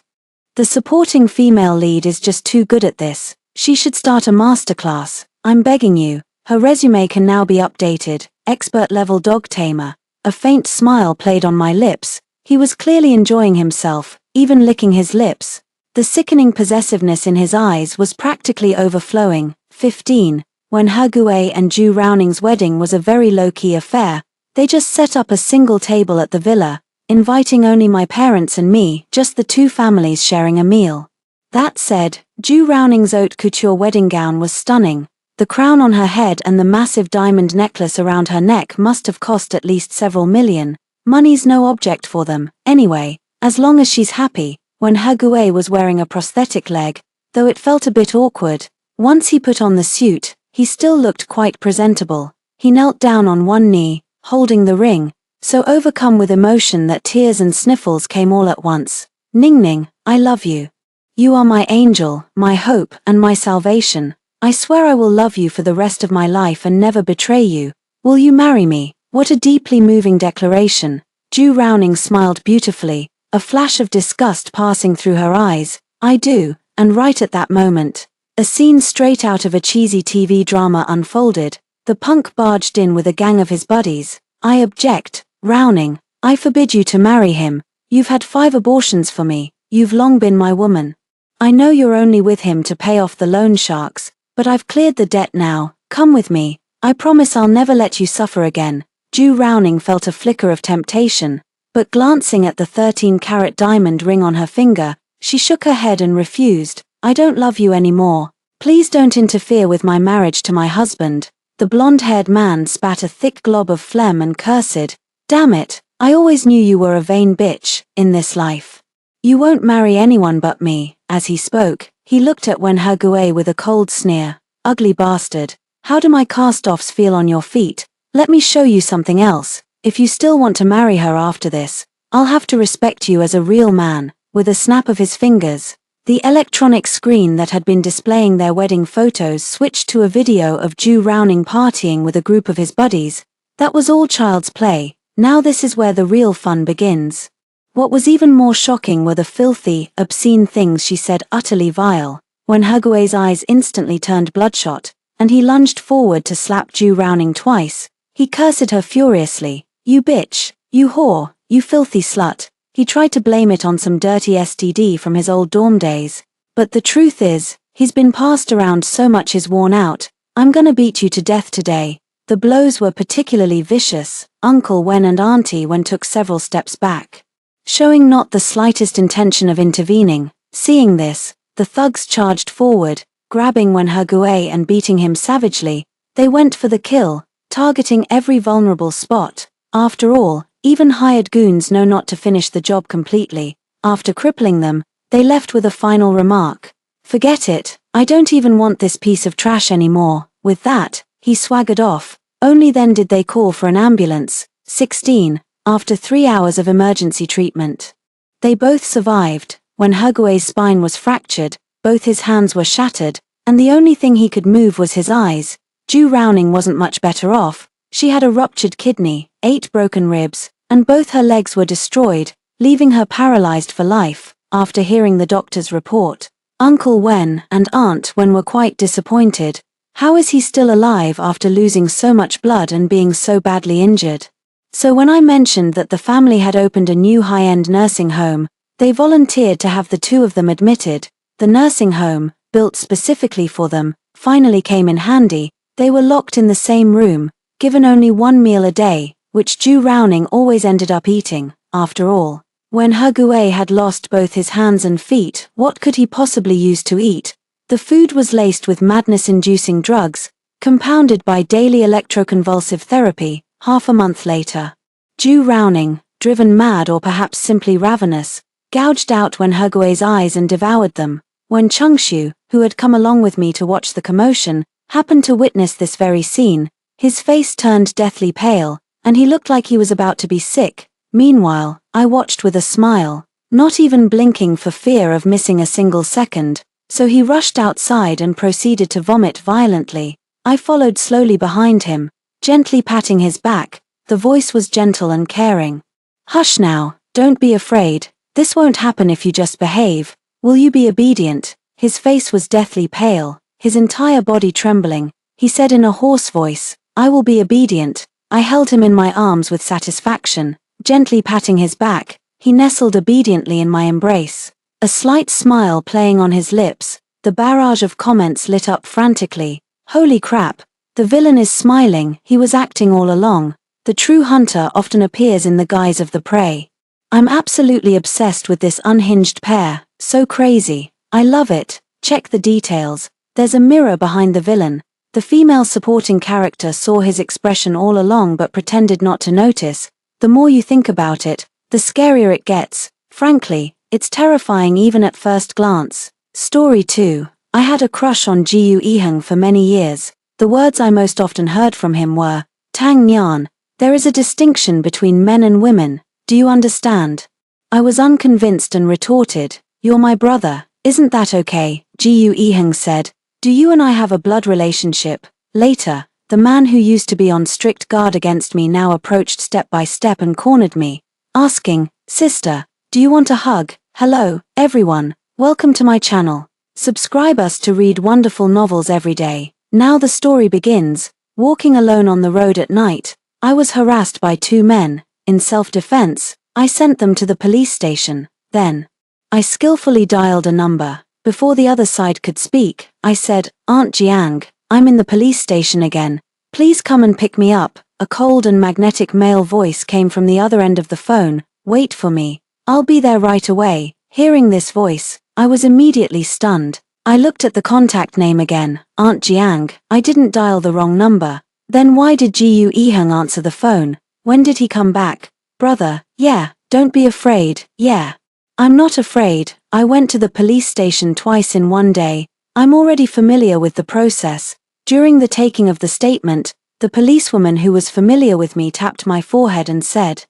The supporting female lead is just too good at this. She should start a masterclass. I'm begging you. Her resume can now be updated. Expert level dog tamer. A faint smile played on my lips. He was clearly enjoying himself, even licking his lips. The sickening possessiveness in his eyes was practically overflowing. 15. When He and Zhu Raoning's wedding was a very low-key affair, they just set up a single table at the villa, inviting only my parents and me, just the two families sharing a meal. That said, Zhu Raoning's haute couture wedding gown was stunning. The crown on her head and the massive diamond necklace around her neck must have cost at least several million. Money's no object for them, anyway, as long as she's happy. When He was wearing a prosthetic leg, though it felt a bit awkward. Once he put on the suit, he still looked quite presentable. He knelt down on one knee, holding the ring, so overcome with emotion that tears and sniffles came all at once. Ningning, I love you. You are my angel, my hope, and my salvation. I swear I will love you for the rest of my life and never betray you. Will you marry me? What a deeply moving declaration. Zhu Raoning smiled beautifully, a flash of disgust passing through her eyes. I do, and right at that moment, a scene straight out of a cheesy TV drama unfolded. The punk barged in with a gang of his buddies. I object, Raoning. I forbid you to marry him. You've had 5 abortions for me. You've long been my woman. I know you're only with him to pay off the loan sharks, but I've cleared the debt now. Come with me. I promise I'll never let you suffer again. Zhu Raoning felt a flicker of temptation, but glancing at the 13-carat diamond ring on her finger, she shook her head and refused. I don't love you anymore. Please don't interfere with my marriage to my husband. The blonde-haired man spat a thick glob of phlegm and cursed. Damn it, I always knew you were a vain bitch, in this life. You won't marry anyone but me. As he spoke, he looked at Wen He with a cold sneer. Ugly bastard. How do my cast-offs feel on your feet? Let me show you something else. If you still want to marry her after this, I'll have to respect you as a real man. With a snap of his fingers, the electronic screen that had been displaying their wedding photos switched to a video of Zhu Raoning partying with a group of his buddies. That was all child's play. Now this is where the real fun begins. What was even more shocking were the filthy, obscene things she said, utterly vile. When Hegui's eyes instantly turned bloodshot, and he lunged forward to slap Zhu Raoning twice, he cursed her furiously. You bitch, you whore, you filthy slut. He tried to blame it on some dirty STD from his old dorm days. But the truth is, he's been passed around so much he's worn out. I'm gonna beat you to death today." The blows were particularly vicious. Uncle Wen and Auntie Wen took several steps back, showing not the slightest intention of intervening. Seeing this, the thugs charged forward, grabbing Wen Hegui and beating him savagely. They went for the kill, targeting every vulnerable spot. After all, even hired goons know not to finish the job completely. After crippling them, they left with a final remark. "Forget it, I don't even want this piece of trash anymore." With that, he swaggered off. Only then did they call for an ambulance. 16. After 3 hours of emergency treatment, they both survived. When Hegui's spine was fractured, both his hands were shattered, and the only thing he could move was his eyes. Zhu Raoning wasn't much better off. She had a ruptured kidney, 8 broken ribs, and both her legs were destroyed, leaving her paralyzed for life. After hearing the doctor's report, Uncle Wen and Aunt Wen were quite disappointed. How is he still alive after losing so much blood and being so badly injured? So when I mentioned that the family had opened a new high-end nursing home, they volunteered to have the two of them admitted. The nursing home, built specifically for them, finally came in handy. They were locked in the same room, given only one meal a day, which Zhu Raoning always ended up eating. After all, when Hegui had lost both his hands and feet, what could he possibly use to eat? The food was laced with madness-inducing drugs, compounded by daily electroconvulsive therapy. Half a month later, Zhu Raoning, driven mad or perhaps simply ravenous, gouged out Wen Hegui's eyes and devoured them. When Changshu, who had come along with me to watch the commotion, happened to witness this very scene, his face turned deathly pale, and he looked like he was about to be sick. Meanwhile, I watched with a smile, not even blinking for fear of missing a single second. So he rushed outside and proceeded to vomit violently. I followed slowly behind him, gently patting his back. The voice was gentle and caring. "Hush now, don't be afraid. This won't happen if you just behave. Will you be obedient?" His face was deathly pale, his entire body trembling. He said in a hoarse voice, "I will be obedient." I held him in my arms with satisfaction, gently patting his back. He nestled obediently in my embrace, a slight smile playing on his lips. The barrage of comments lit up frantically. "Holy crap, the villain is smiling, he was acting all along. The true hunter often appears in the guise of the prey. I'm absolutely obsessed with this unhinged pair, so crazy. I love it." Check the details. There's a mirror behind the villain. The female supporting character saw his expression all along but pretended not to notice. The more you think about it, the scarier it gets. Frankly, it's terrifying even at first glance. Story 2. I had a crush on Jiu Yiheng for many years. The words I most often heard from him were, "Tang Nian, there is a distinction between men and women. Do you understand?" I was unconvinced and retorted, "You're my brother, isn't that okay?" Jiu Yiheng said, "Do you and I have a blood relationship?" Later, the man who used to be on strict guard against me now approached step by step and cornered me, asking, "Sister, do you want a hug?" Hello, everyone. Welcome to my channel. Subscribe us to read wonderful novels every day. Now the story begins. Walking alone on the road at night, I was harassed by 2 men. In self-defense, I sent them to the police station. Then, I skillfully dialed a number. Before the other side could speak, I said, "Aunt Jiang, I'm in the police station again. Please come and pick me up." A cold and magnetic male voice came from the other end of the phone. "Wait for me. I'll be there right away." Hearing this voice, I was immediately stunned. I looked at the contact name again, Aunt Jiang. I didn't dial the wrong number. Then why did Jiu Yiheng answer the phone? When did he come back? "Brother, yeah, don't be afraid, yeah." I'm not afraid. I went to the police station twice in one day. I'm already familiar with the process. During the taking of the statement, the policewoman who was familiar with me tapped my forehead and said,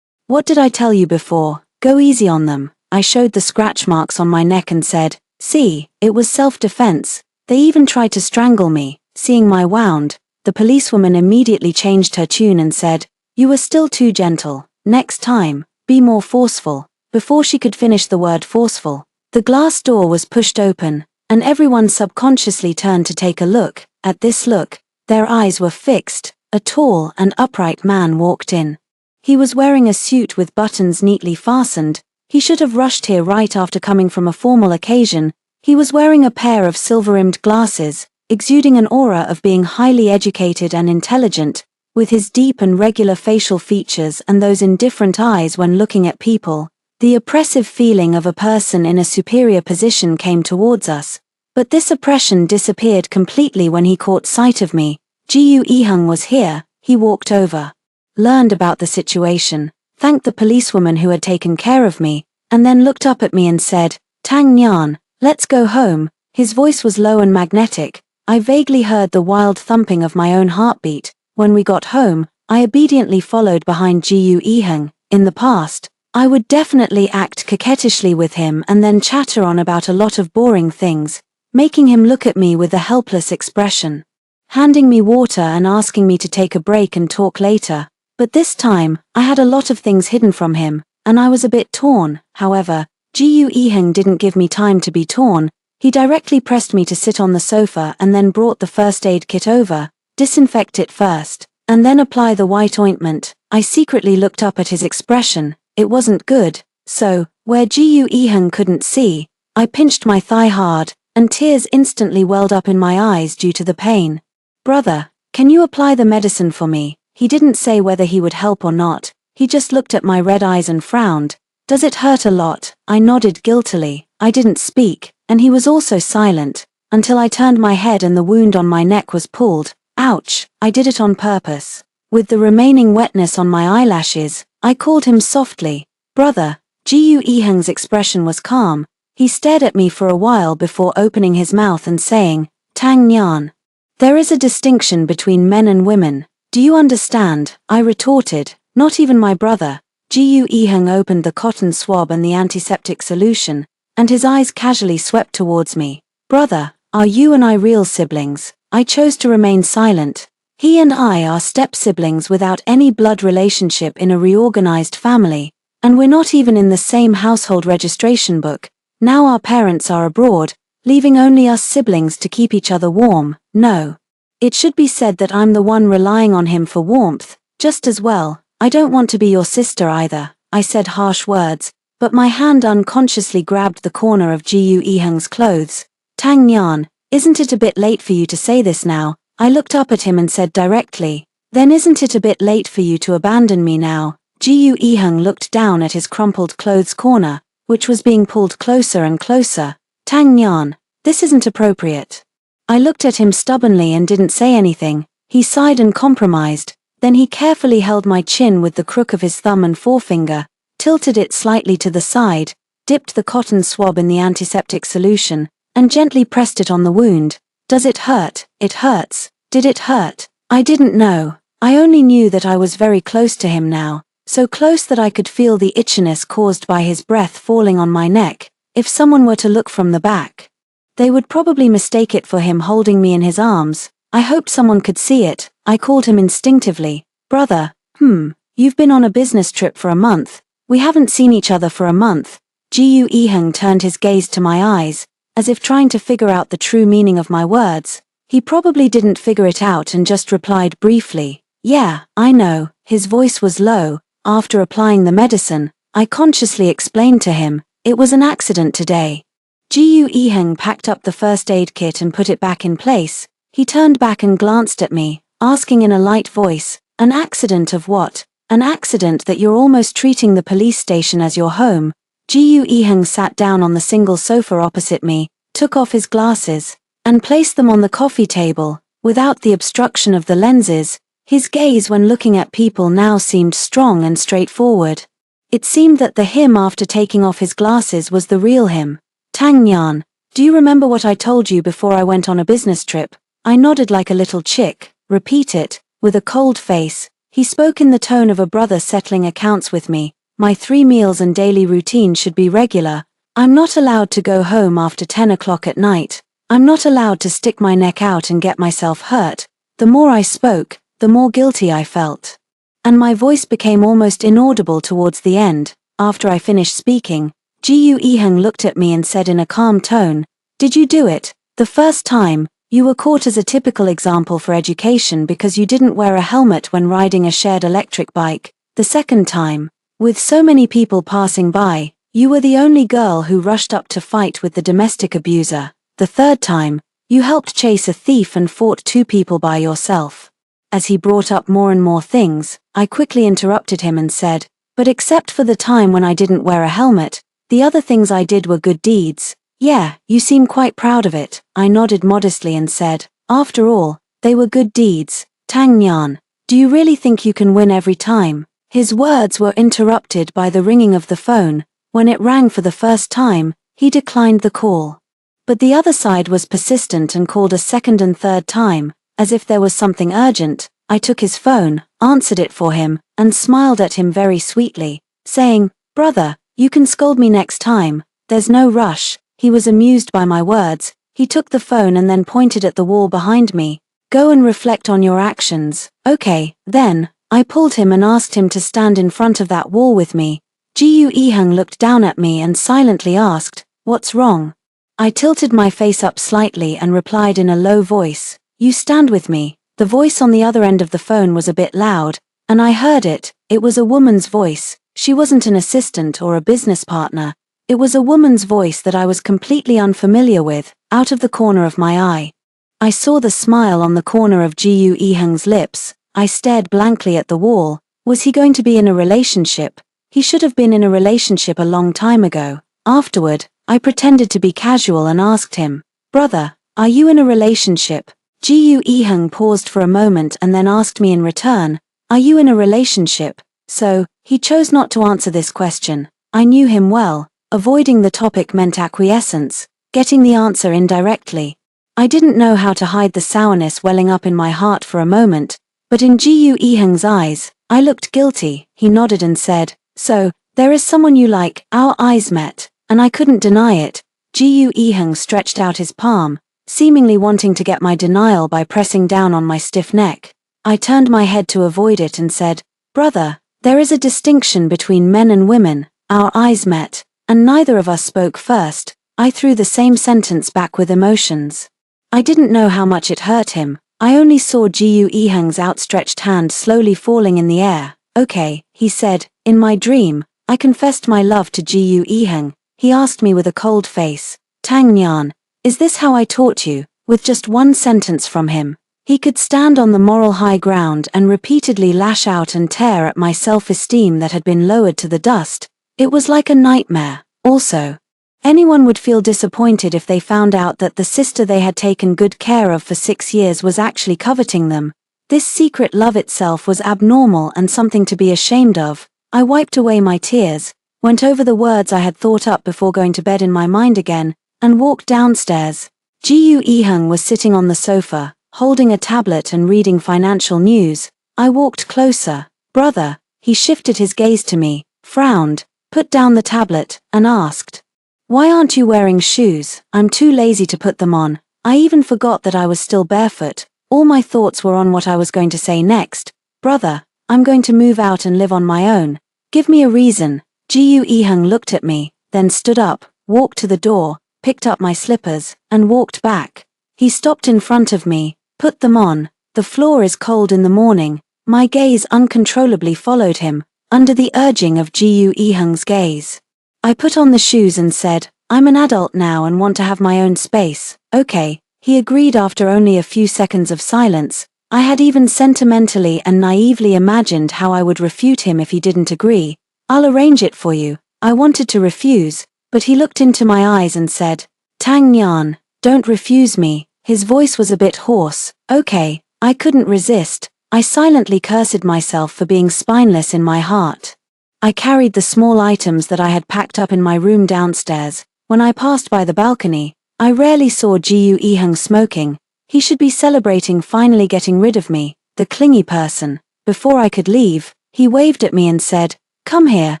"What did I tell you before? Go easy on them." I showed the scratch marks on my neck and said, "See, it was self-defense. They even tried to strangle me." Seeing my wound, the policewoman immediately changed her tune and said, "You were still too gentle. Next time, be more forceful." Before she could finish the word forceful, the glass door was pushed open, and everyone subconsciously turned to take a look. At this look, their eyes were fixed. A tall and upright man walked in. He was wearing a suit with buttons neatly fastened. He should have rushed here right after coming from a formal occasion. He was wearing a pair of silver-rimmed glasses. exuding an aura of being highly educated and intelligent, with his deep and regular facial features and those indifferent eyes when looking at people. The oppressive feeling of a person in a superior position came towards us, but this oppression disappeared completely when he caught sight of me. Jiu Ihung was here. He walked over, learned about the situation, thanked the policewoman who had taken care of me, and then looked up at me and said, "Tang Nyan, let's go home." His voice was low and magnetic. I vaguely heard the wild thumping of my own heartbeat. When we got home, I obediently followed behind Jiu Ihung. In the past, I would definitely act coquettishly with him and then chatter on about a lot of boring things, making him look at me with a helpless expression, handing me water and asking me to take a break and talk later. But this time, I had a lot of things hidden from him, and I was a bit torn. However, Jiu Ihung didn't give me time to be torn. He directly pressed me to sit on the sofa and then brought the first aid kit over, disinfect it first, and then apply the white ointment. I secretly looked up at his expression. It wasn't good, so, where Jiu Ihung couldn't see, I pinched my thigh hard, and tears instantly welled up in my eyes due to the pain. "Brother, can you apply the medicine for me?" He didn't say whether he would help or not. He just looked at my red eyes and frowned. "Does it hurt a lot?" I nodded guiltily. I didn't speak, and he was also silent, until I turned my head and the wound on my neck was pulled. Ouch, I did it on purpose. With the remaining wetness on my eyelashes, I called him softly, "Brother." Jiu Ihung's expression was calm. He stared at me for a while before opening his mouth and saying, "Tang Nyan. There is a distinction between men and women. Do you understand?" I retorted, "Not even my brother." Jiu Ihung opened the cotton swab and the antiseptic solution, and his eyes casually swept towards me. "Brother, are you and I real siblings?" I chose to remain silent. He and I are step-siblings without any blood relationship in a reorganized family, and we're not even in the same household registration book. Now our parents are abroad, leaving only us siblings to keep each other warm. No. It should be said that I'm the one relying on him for warmth, just as well. "I don't want to be your sister either," I said harsh words, but my hand unconsciously grabbed the corner of Jiu Ihung's clothes. "Tang Nyan, isn't it a bit late for you to say this now?" I looked up at him and said directly, "Then isn't it a bit late for you to abandon me now?" Jiu Ihung looked down at his crumpled clothes corner, which was being pulled closer and closer. "Tang Nyan, this isn't appropriate." I looked at him stubbornly and didn't say anything. He sighed and compromised. Then he carefully held my chin with the crook of his thumb and forefinger, tilted it slightly to the side, dipped the cotton swab in the antiseptic solution, and gently pressed it on the wound. "Does it hurt?" "It hurts." "Did it hurt?" I didn't know. I only knew that I was very close to him now, so close that I could feel the itchiness caused by his breath falling on my neck. If someone were to look from the back, they would probably mistake it for him holding me in his arms. I hoped someone could see it. I called him instinctively. "Brother, you've been on a business trip for a month. We haven't seen each other for a month." Jiu Ihung turned his gaze to my eyes, as if trying to figure out the true meaning of my words. He probably didn't figure it out and just replied briefly, "Yeah, I know." His voice was low. After applying the medicine, I consciously explained to him, "It was an accident today." Jiu Ihung packed up the first aid kit and put it back in place. He turned back and glanced at me, asking in a light voice, "An accident of what?" "An accident that you're almost treating the police station as your home." Jiu Ihung sat down on the single sofa opposite me, took off his glasses, and placed them on the coffee table, without the obstruction of the lenses. His gaze when looking at people now seemed strong and straightforward. It seemed that the him after taking off his glasses was the real him. "Tang Nyan, do you remember what I told you before I went on a business trip?" I nodded like a little chick. "Repeat it." With a cold face, he spoke in the tone of a brother settling accounts with me. "My 3 meals and daily routine should be regular. I'm not allowed to go home after 10 o'clock at night. I'm not allowed to stick my neck out and get myself hurt." The more I spoke, the more guilty I felt. And my voice became almost inaudible towards the end. After I finished speaking, Jiu Ihung looked at me and said in a calm tone, "Did you do it? The first time, you were caught as a typical example for education because you didn't wear a helmet when riding a shared electric bike. The second time, with so many people passing by, you were the only girl who rushed up to fight with the domestic abuser. The third time, You helped chase a thief and fought 2 people by yourself. As he brought up more and more things, I quickly interrupted him and said, but except for the time when I didn't wear a helmet, the other things I did were good deeds. Yeah, you seem quite proud of it. I nodded modestly and said, after all, they were good deeds. Tang Nian, do you really think you can win every time? His words were interrupted by the ringing of the phone. When it rang for the first time, he declined the call. But the other side was persistent and called a second and third time, as if there was something urgent. I took his phone, answered it for him, and smiled at him very sweetly, saying, brother, you can scold me next time, there's no rush. He was amused by my words. He took the phone and then pointed at the wall behind me. Go and reflect on your actions. Okay, then. I pulled him and asked him to stand in front of that wall with me. Jiu Yiheng looked down at me and silently asked, what's wrong? I tilted my face up slightly and replied in a low voice, you stand with me. The voice on the other end of the phone was a bit loud, and I heard it. It was a woman's voice. She wasn't an assistant or a business partner. It was a woman's voice that I was completely unfamiliar with, out of the corner of my eye. I saw the smile on the corner of Jiu Yiheng's lips. I stared blankly at the wall. Was he going to be in a relationship? He should have been in a relationship a long time ago. Afterward, I pretended to be casual and asked him, brother, are you in a relationship? Jiu Yiheng paused for a moment and then asked me in return, are you in a relationship? So, he chose not to answer this question. I knew him well. Avoiding the topic meant acquiescence, getting the answer indirectly. I didn't know how to hide the sourness welling up in my heart for a moment, but in Jiu Yiheng's eyes, I looked guilty. He nodded and said, so, there is someone you like. Our eyes met, and I couldn't deny it. Jiu Yiheng stretched out his palm, seemingly wanting to get my denial by pressing down on my stiff neck. I turned my head to avoid it and said, brother, there is a distinction between men and women. Our eyes met, and neither of us spoke first. I threw the same sentence back with emotions. I didn't know how much it hurt him. I only saw Jiu Yiheng's outstretched hand slowly falling in the air. Okay, he said, in my dream, I confessed my love to Jiu Yiheng. He asked me with a cold face, Tang Nian, is this how I taught you? With just one sentence from him, he could stand on the moral high ground and repeatedly lash out and tear at my self-esteem that had been lowered to the dust. It was like a nightmare. Also, anyone would feel disappointed if they found out that the sister they had taken good care of for 6 years was actually coveting them. This secret love itself was abnormal and something to be ashamed of. I wiped away my tears, went over the words I had thought up before going to bed in my mind again, and walked downstairs. Jiu Yiheng was sitting on the sofa, holding a tablet and reading financial news. I walked closer. Brother, he shifted his gaze to me, frowned, put down the tablet, and asked, why aren't you wearing shoes? I'm too lazy to put them on. I even forgot that I was still barefoot. All my thoughts were on what I was going to say next. Brother, I'm going to move out and live on my own. Give me a reason. Jiu Yiheng looked at me, then stood up, walked to the door, picked up my slippers, and walked back. He stopped in front of me, put them on. The floor is cold in the morning. My gaze uncontrollably followed him, under the urging of Jiu Yiheng's gaze. I put on the shoes and said, I'm an adult now and want to have my own space. Okay, he agreed after only a few seconds of silence. I had even sentimentally and naively imagined how I would refute him if he didn't agree. I'll arrange it for you. I wanted to refuse, but he looked into my eyes and said, Tang Nian, don't refuse me. His voice was a bit hoarse. Okay, I couldn't resist. I silently cursed myself for being spineless in my heart. I carried the small items that I had packed up in my room downstairs. When I passed by the balcony, I rarely saw Jiu Yiheng smoking. He should be celebrating finally getting rid of me, the clingy person. Before I could leave, he waved at me and said, come here.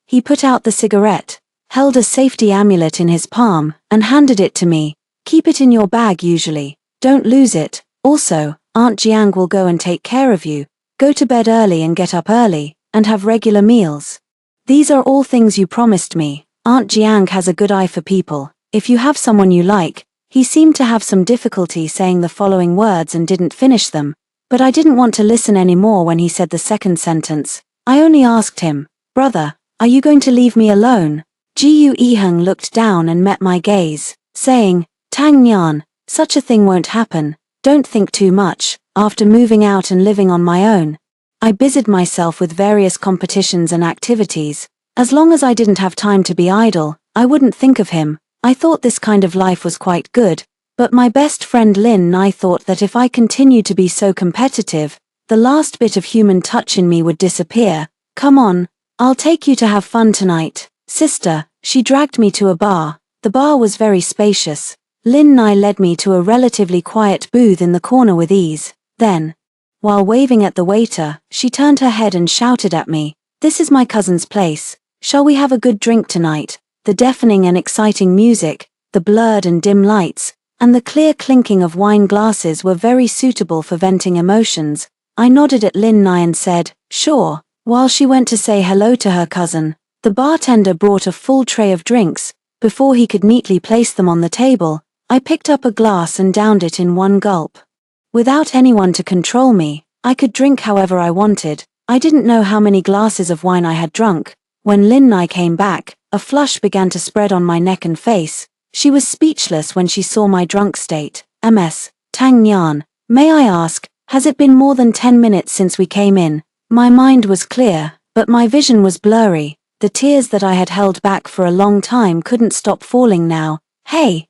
He put out the cigarette, held a safety amulet in his palm, and handed it to me. Keep it in your bag usually. Don't lose it. Also, Aunt Jiang will go and take care of you. Go to bed early and get up early, and have regular meals. These are all things you promised me. Aunt Jiang has a good eye for people. If you have someone you like. He seemed to have some difficulty saying the following words and didn't finish them, but I didn't want to listen anymore when he said the second sentence. I only asked him, brother, are you going to leave me alone? Jiu Yiheng looked down and met my gaze, saying, Tang Nian, Such a thing won't happen. Don't think too much. After moving out and living on my own, I busied myself with various competitions and activities. As long as I didn't have time to be idle, I wouldn't think of him. I thought this kind of life was quite good, but my best friend Lin and I thought that if I continued to be so competitive, the last bit of human touch in me would disappear. Come on, I'll take you to have fun tonight, sister. She dragged me to a bar. The bar was very spacious. Lin and I led me to a relatively quiet booth in the corner with ease. Then, while waving at the waiter, she turned her head and shouted at me, "This is my cousin's place. Shall we have a good drink tonight?" The deafening and exciting music, the blurred and dim lights, and the clear clinking of wine glasses were very suitable for venting emotions. I nodded at Lin Nai and said, "Sure." While she went to say hello to her cousin, the bartender brought a full tray of drinks. Before he could neatly place them on the table, I picked up a glass and downed it in one gulp. Without anyone to control me, I could drink however I wanted. I didn't know how many glasses of wine I had drunk. When Lin Nai came back, a flush began to spread on my neck and face. She was speechless when she saw my drunk state. "Ms. Tang Nyan, may I ask, has it been more than 10 minutes since we came in?" My mind was clear, but my vision was blurry. The tears that I had held back for a long time couldn't stop falling now. Hey,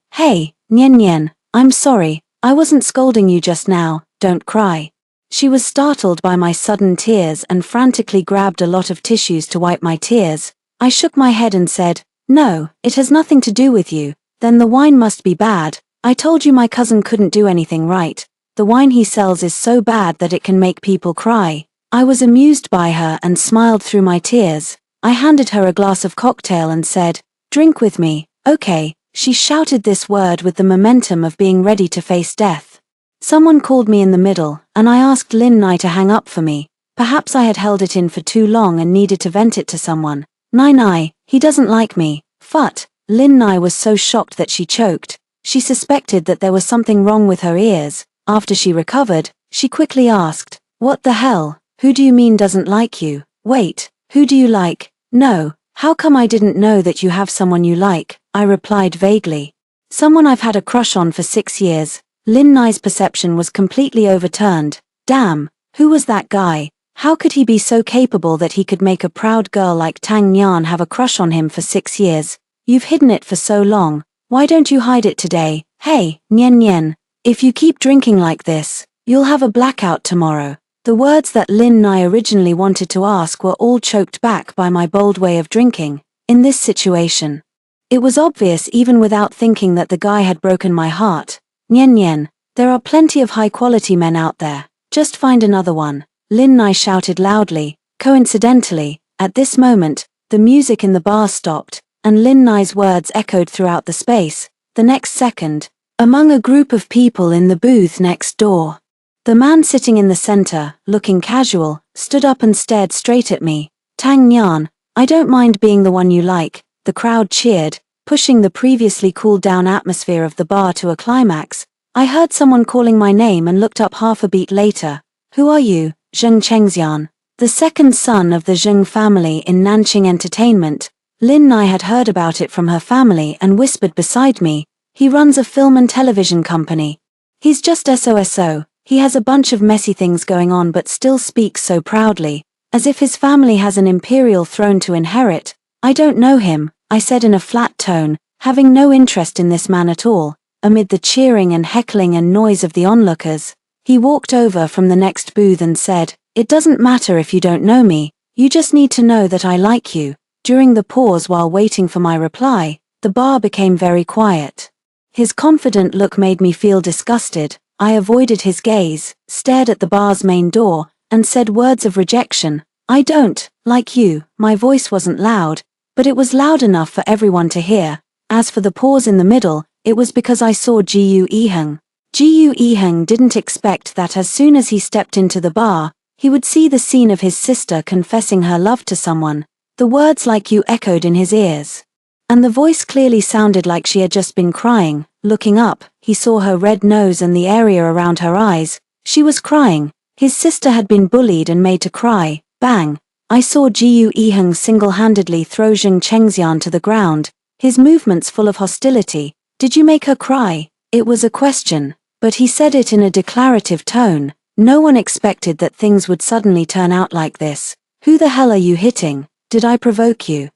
Nyen Nyen, I'm sorry, I wasn't scolding you just now, don't cry." She was startled by my sudden tears and frantically grabbed a lot of tissues to wipe my tears. I shook my head and said, "No, it has nothing to do with you. Then the wine must be bad. I told you my cousin couldn't do anything right. The wine he sells is so bad that it can make people cry." I was amused by her and smiled through my tears. I handed her a glass of cocktail and said, "Drink with me, okay?" She shouted this word with the momentum of being ready to face death. Someone called me in the middle, and I asked Lin Nai to hang up for me. Perhaps I had held it in for too long and needed to vent it to someone. Nai, he doesn't like me. Phut. Lin Nai was so shocked that she choked. She suspected that there was something wrong with her ears. After she recovered, she quickly asked, "What the hell? Who do you mean doesn't like you? Wait, who do you like?" "No, how come I didn't know that you have someone you like?" I replied vaguely. "Someone I've had a crush on for 6 years." Lin Nai's perception was completely overturned. Damn, who was that guy? How could he be so capable that he could make a proud girl like Tang Nyan have a crush on him for 6 years? You've hidden it for so long. Why don't you hide it today? Hey, Nyen Nyen, if you keep drinking like this, you'll have a blackout tomorrow. The words that Lin Nai originally wanted to ask were all choked back by my bold way of drinking. In this situation, it was obvious even without thinking that the guy had broken my heart. Nyen Nyen, there are plenty of high-quality men out there. Just find another one. Lin Nai shouted loudly. Coincidentally, at this moment, the music in the bar stopped, and Lin Nai's words echoed throughout the space. The next second, among a group of people in the booth next door, the man sitting in the center, looking casual, stood up and stared straight at me. "Tang Nyan, I don't mind being the one you like." The crowd cheered, pushing the previously cooled-down atmosphere of the bar to a climax. I heard someone calling my name and looked up half a beat later. "Who are you?" "Zheng Chengxian, the second son of the Zheng family in Nanqing Entertainment." Lin Nai had heard about it from her family and whispered beside me, "He runs a film and television company. He's just SOSO. He has a bunch of messy things going on but still speaks so proudly, as if his family has an imperial throne to inherit." "I don't know him," I said in a flat tone, having no interest in this man at all. Amid the cheering and heckling and noise of the onlookers, he walked over from the next booth and said, "It doesn't matter if you don't know me, you just need to know that I like you." During the pause while waiting for my reply, the bar became very quiet. His confident look made me feel disgusted. I avoided his gaze, stared at the bar's main door, and said words of rejection. "I don't like you." My voice wasn't loud, but it was loud enough for everyone to hear. As for the pause in the middle, it was because I saw Jiu Yiheng. Jiu Yiheng didn't expect that as soon as he stepped into the bar, he would see the scene of his sister confessing her love to someone. The words "like you" echoed in his ears, and the voice clearly sounded like she had just been crying. Looking up, he saw her red nose and the area around her eyes. She was crying. His sister had been bullied and made to cry. Bang! I saw Jiu Yiheng single-handedly throw Zheng Chengxian to the ground, his movements full of hostility. "Did you make her cry?" It was a question, but he said it in a declarative tone. No one expected that things would suddenly turn out like this. Who the hell are you hitting? Did I provoke you?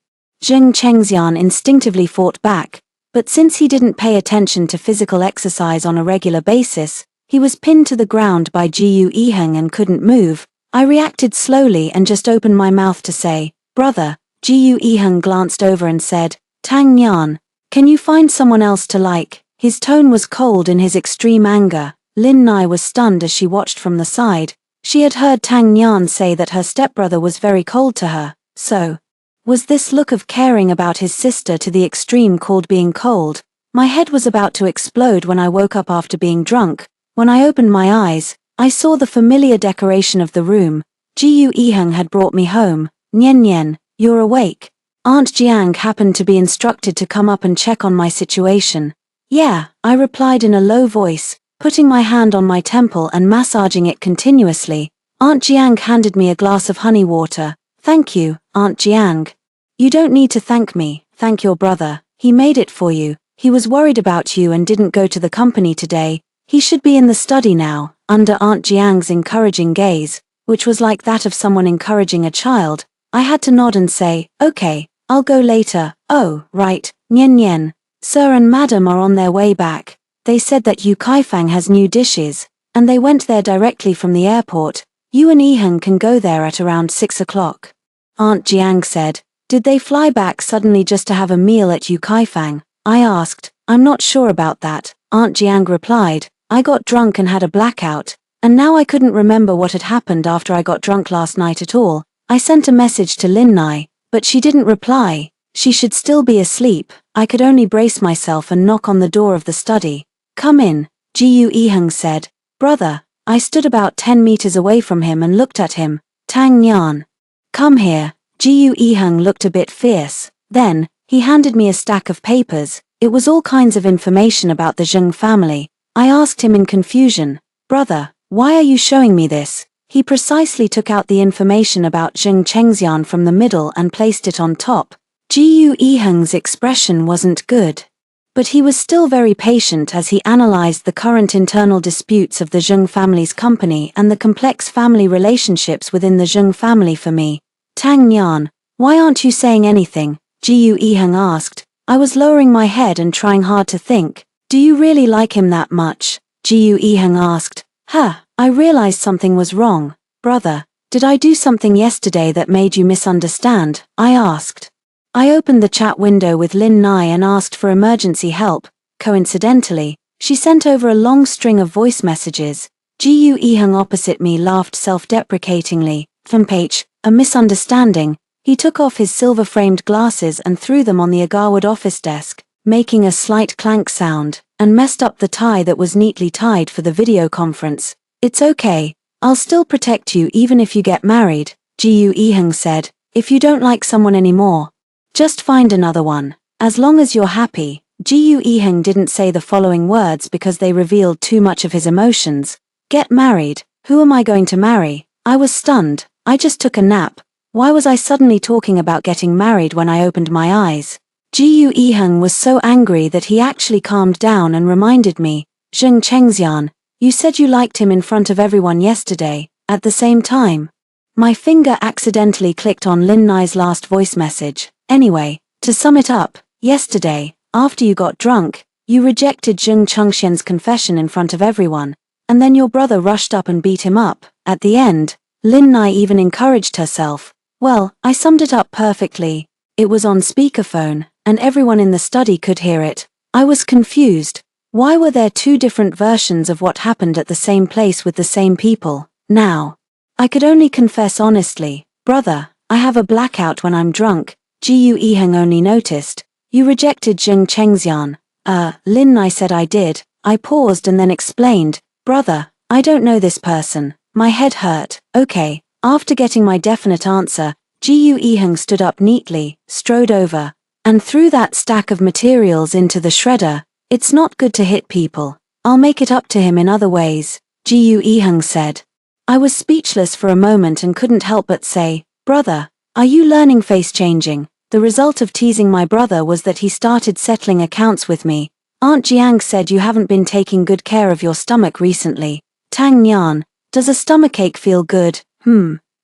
Zheng Chengxian instinctively fought back, but since he didn't pay attention to physical exercise on a regular basis, he was pinned to the ground by Jiu Yiheng and couldn't move. I reacted slowly and just opened my mouth to say, "Brother." Jiu Yiheng glanced over and said, "Tang Nian, can you find someone else to like?" His tone was cold in his extreme anger. Lin Nai was stunned as she watched from the side. She had heard Tang Nian say that her stepbrother was very cold to her, so was this look of caring about his sister to the extreme called being cold? My head was about to explode when I woke up after being drunk. When I opened my eyes, I saw the familiar decoration of the room. Jiu Yiheng had brought me home. "Nian Nian, you're awake." Aunt Jiang happened to be instructed to come up and check on my situation. "Yeah," I replied in a low voice, putting my hand on my temple and massaging it continuously. Aunt Jiang handed me a glass of honey water. "Thank you, Aunt Jiang." "You don't need to thank me, thank your brother. He made it for you. He was worried about you and didn't go to the company today. He should be in the study now." Under Aunt Jiang's encouraging gaze, which was like that of someone encouraging a child, I had to nod and say, "Okay, I'll go later." "Oh, right, Nian Nian. Sir and Madam are on their way back. They said that Yu Kaifang has new dishes, and they went there directly from the airport. You and Yiheng can go there at around 6 o'clock. Aunt Jiang said. "Did they fly back suddenly just to have a meal at Yu Kaifang?" I asked. "I'm not sure about that," Aunt Jiang replied. "I got drunk and had a blackout, and now I couldn't remember what had happened after I got drunk last night at all. I sent a message to Lin Nai, but she didn't reply. She should still be asleep." I could only brace myself and knock on the door of the study. "Come in," Jiu Yiheng said. "Brother." I stood about 10 meters away from him and looked at him. "Tang Nian. Come here." Jiu Yiheng looked a bit fierce. Then, he handed me a stack of papers. It was all kinds of information about the Zheng family. I asked him in confusion, "Brother, why are you showing me this?" He precisely took out the information about Zheng Chengxian from the middle and placed it on top. Jiu Yiheng's expression wasn't good. But he was still very patient as he analyzed the current internal disputes of the Zheng family's company and the complex family relationships within the Zheng family for me. "Tang Nian, why aren't you saying anything?" Jiu Yiheng asked. I was lowering my head and trying hard to think. "Do you really like him that much?" Jiu Yiheng asked. I realized something was wrong. "Brother, did I do something yesterday that made you misunderstand?" I asked. I opened the chat window with Lin Nai and asked for emergency help. Coincidentally, she sent over a long string of voice messages. Jiu Yiheng opposite me laughed self-deprecatingly. "Fanpage, a misunderstanding." He took off his silver-framed glasses and threw them on the agarwood office desk, making a slight clank sound, and messed up the tie that was neatly tied for the video conference. "It's okay. I'll still protect you even if you get married," Jiu Yiheng said. "If you don't like someone anymore, just find another one. As long as you're happy." Jiu Yiheng didn't say the following words because they revealed too much of his emotions. "Get married? Who am I going to marry?" I was stunned. I just took a nap. Why was I suddenly talking about getting married when I opened my eyes? Jiu Yiheng was so angry that he actually calmed down and reminded me, "Zheng Chengxian, you said you liked him in front of everyone yesterday, at the same time." My finger accidentally clicked on Lin Nai's last voice message. "Anyway, to sum it up, yesterday, after you got drunk, you rejected Zheng Chengxian's confession in front of everyone, and then your brother rushed up and beat him up. At the end, Lin Nai even encouraged herself. Well, I summed it up perfectly. It was on speakerphone, and everyone in the study could hear it. I was confused. Why were there two different versions of what happened at the same place with the same people? Now, I could only confess honestly, "Brother, I have a blackout when I'm drunk." Jiu Yiheng only noticed. "You rejected Zheng Chengxian." Lin Nai said I did. I paused and then explained, "Brother, I don't know this person." My head hurt. "Okay." After getting my definite answer, Jiu Yiheng stood up neatly, strode over, and threw that stack of materials into the shredder. "It's not good to hit people. I'll make it up to him in other ways," Jiu Yiheng said. I was speechless for a moment and couldn't help but say, "Brother, are you learning face changing?" The result of teasing my brother was that he started settling accounts with me. Aunt Jiang said you haven't been taking good care of your stomach recently. Tang Nian, does a stomachache feel good?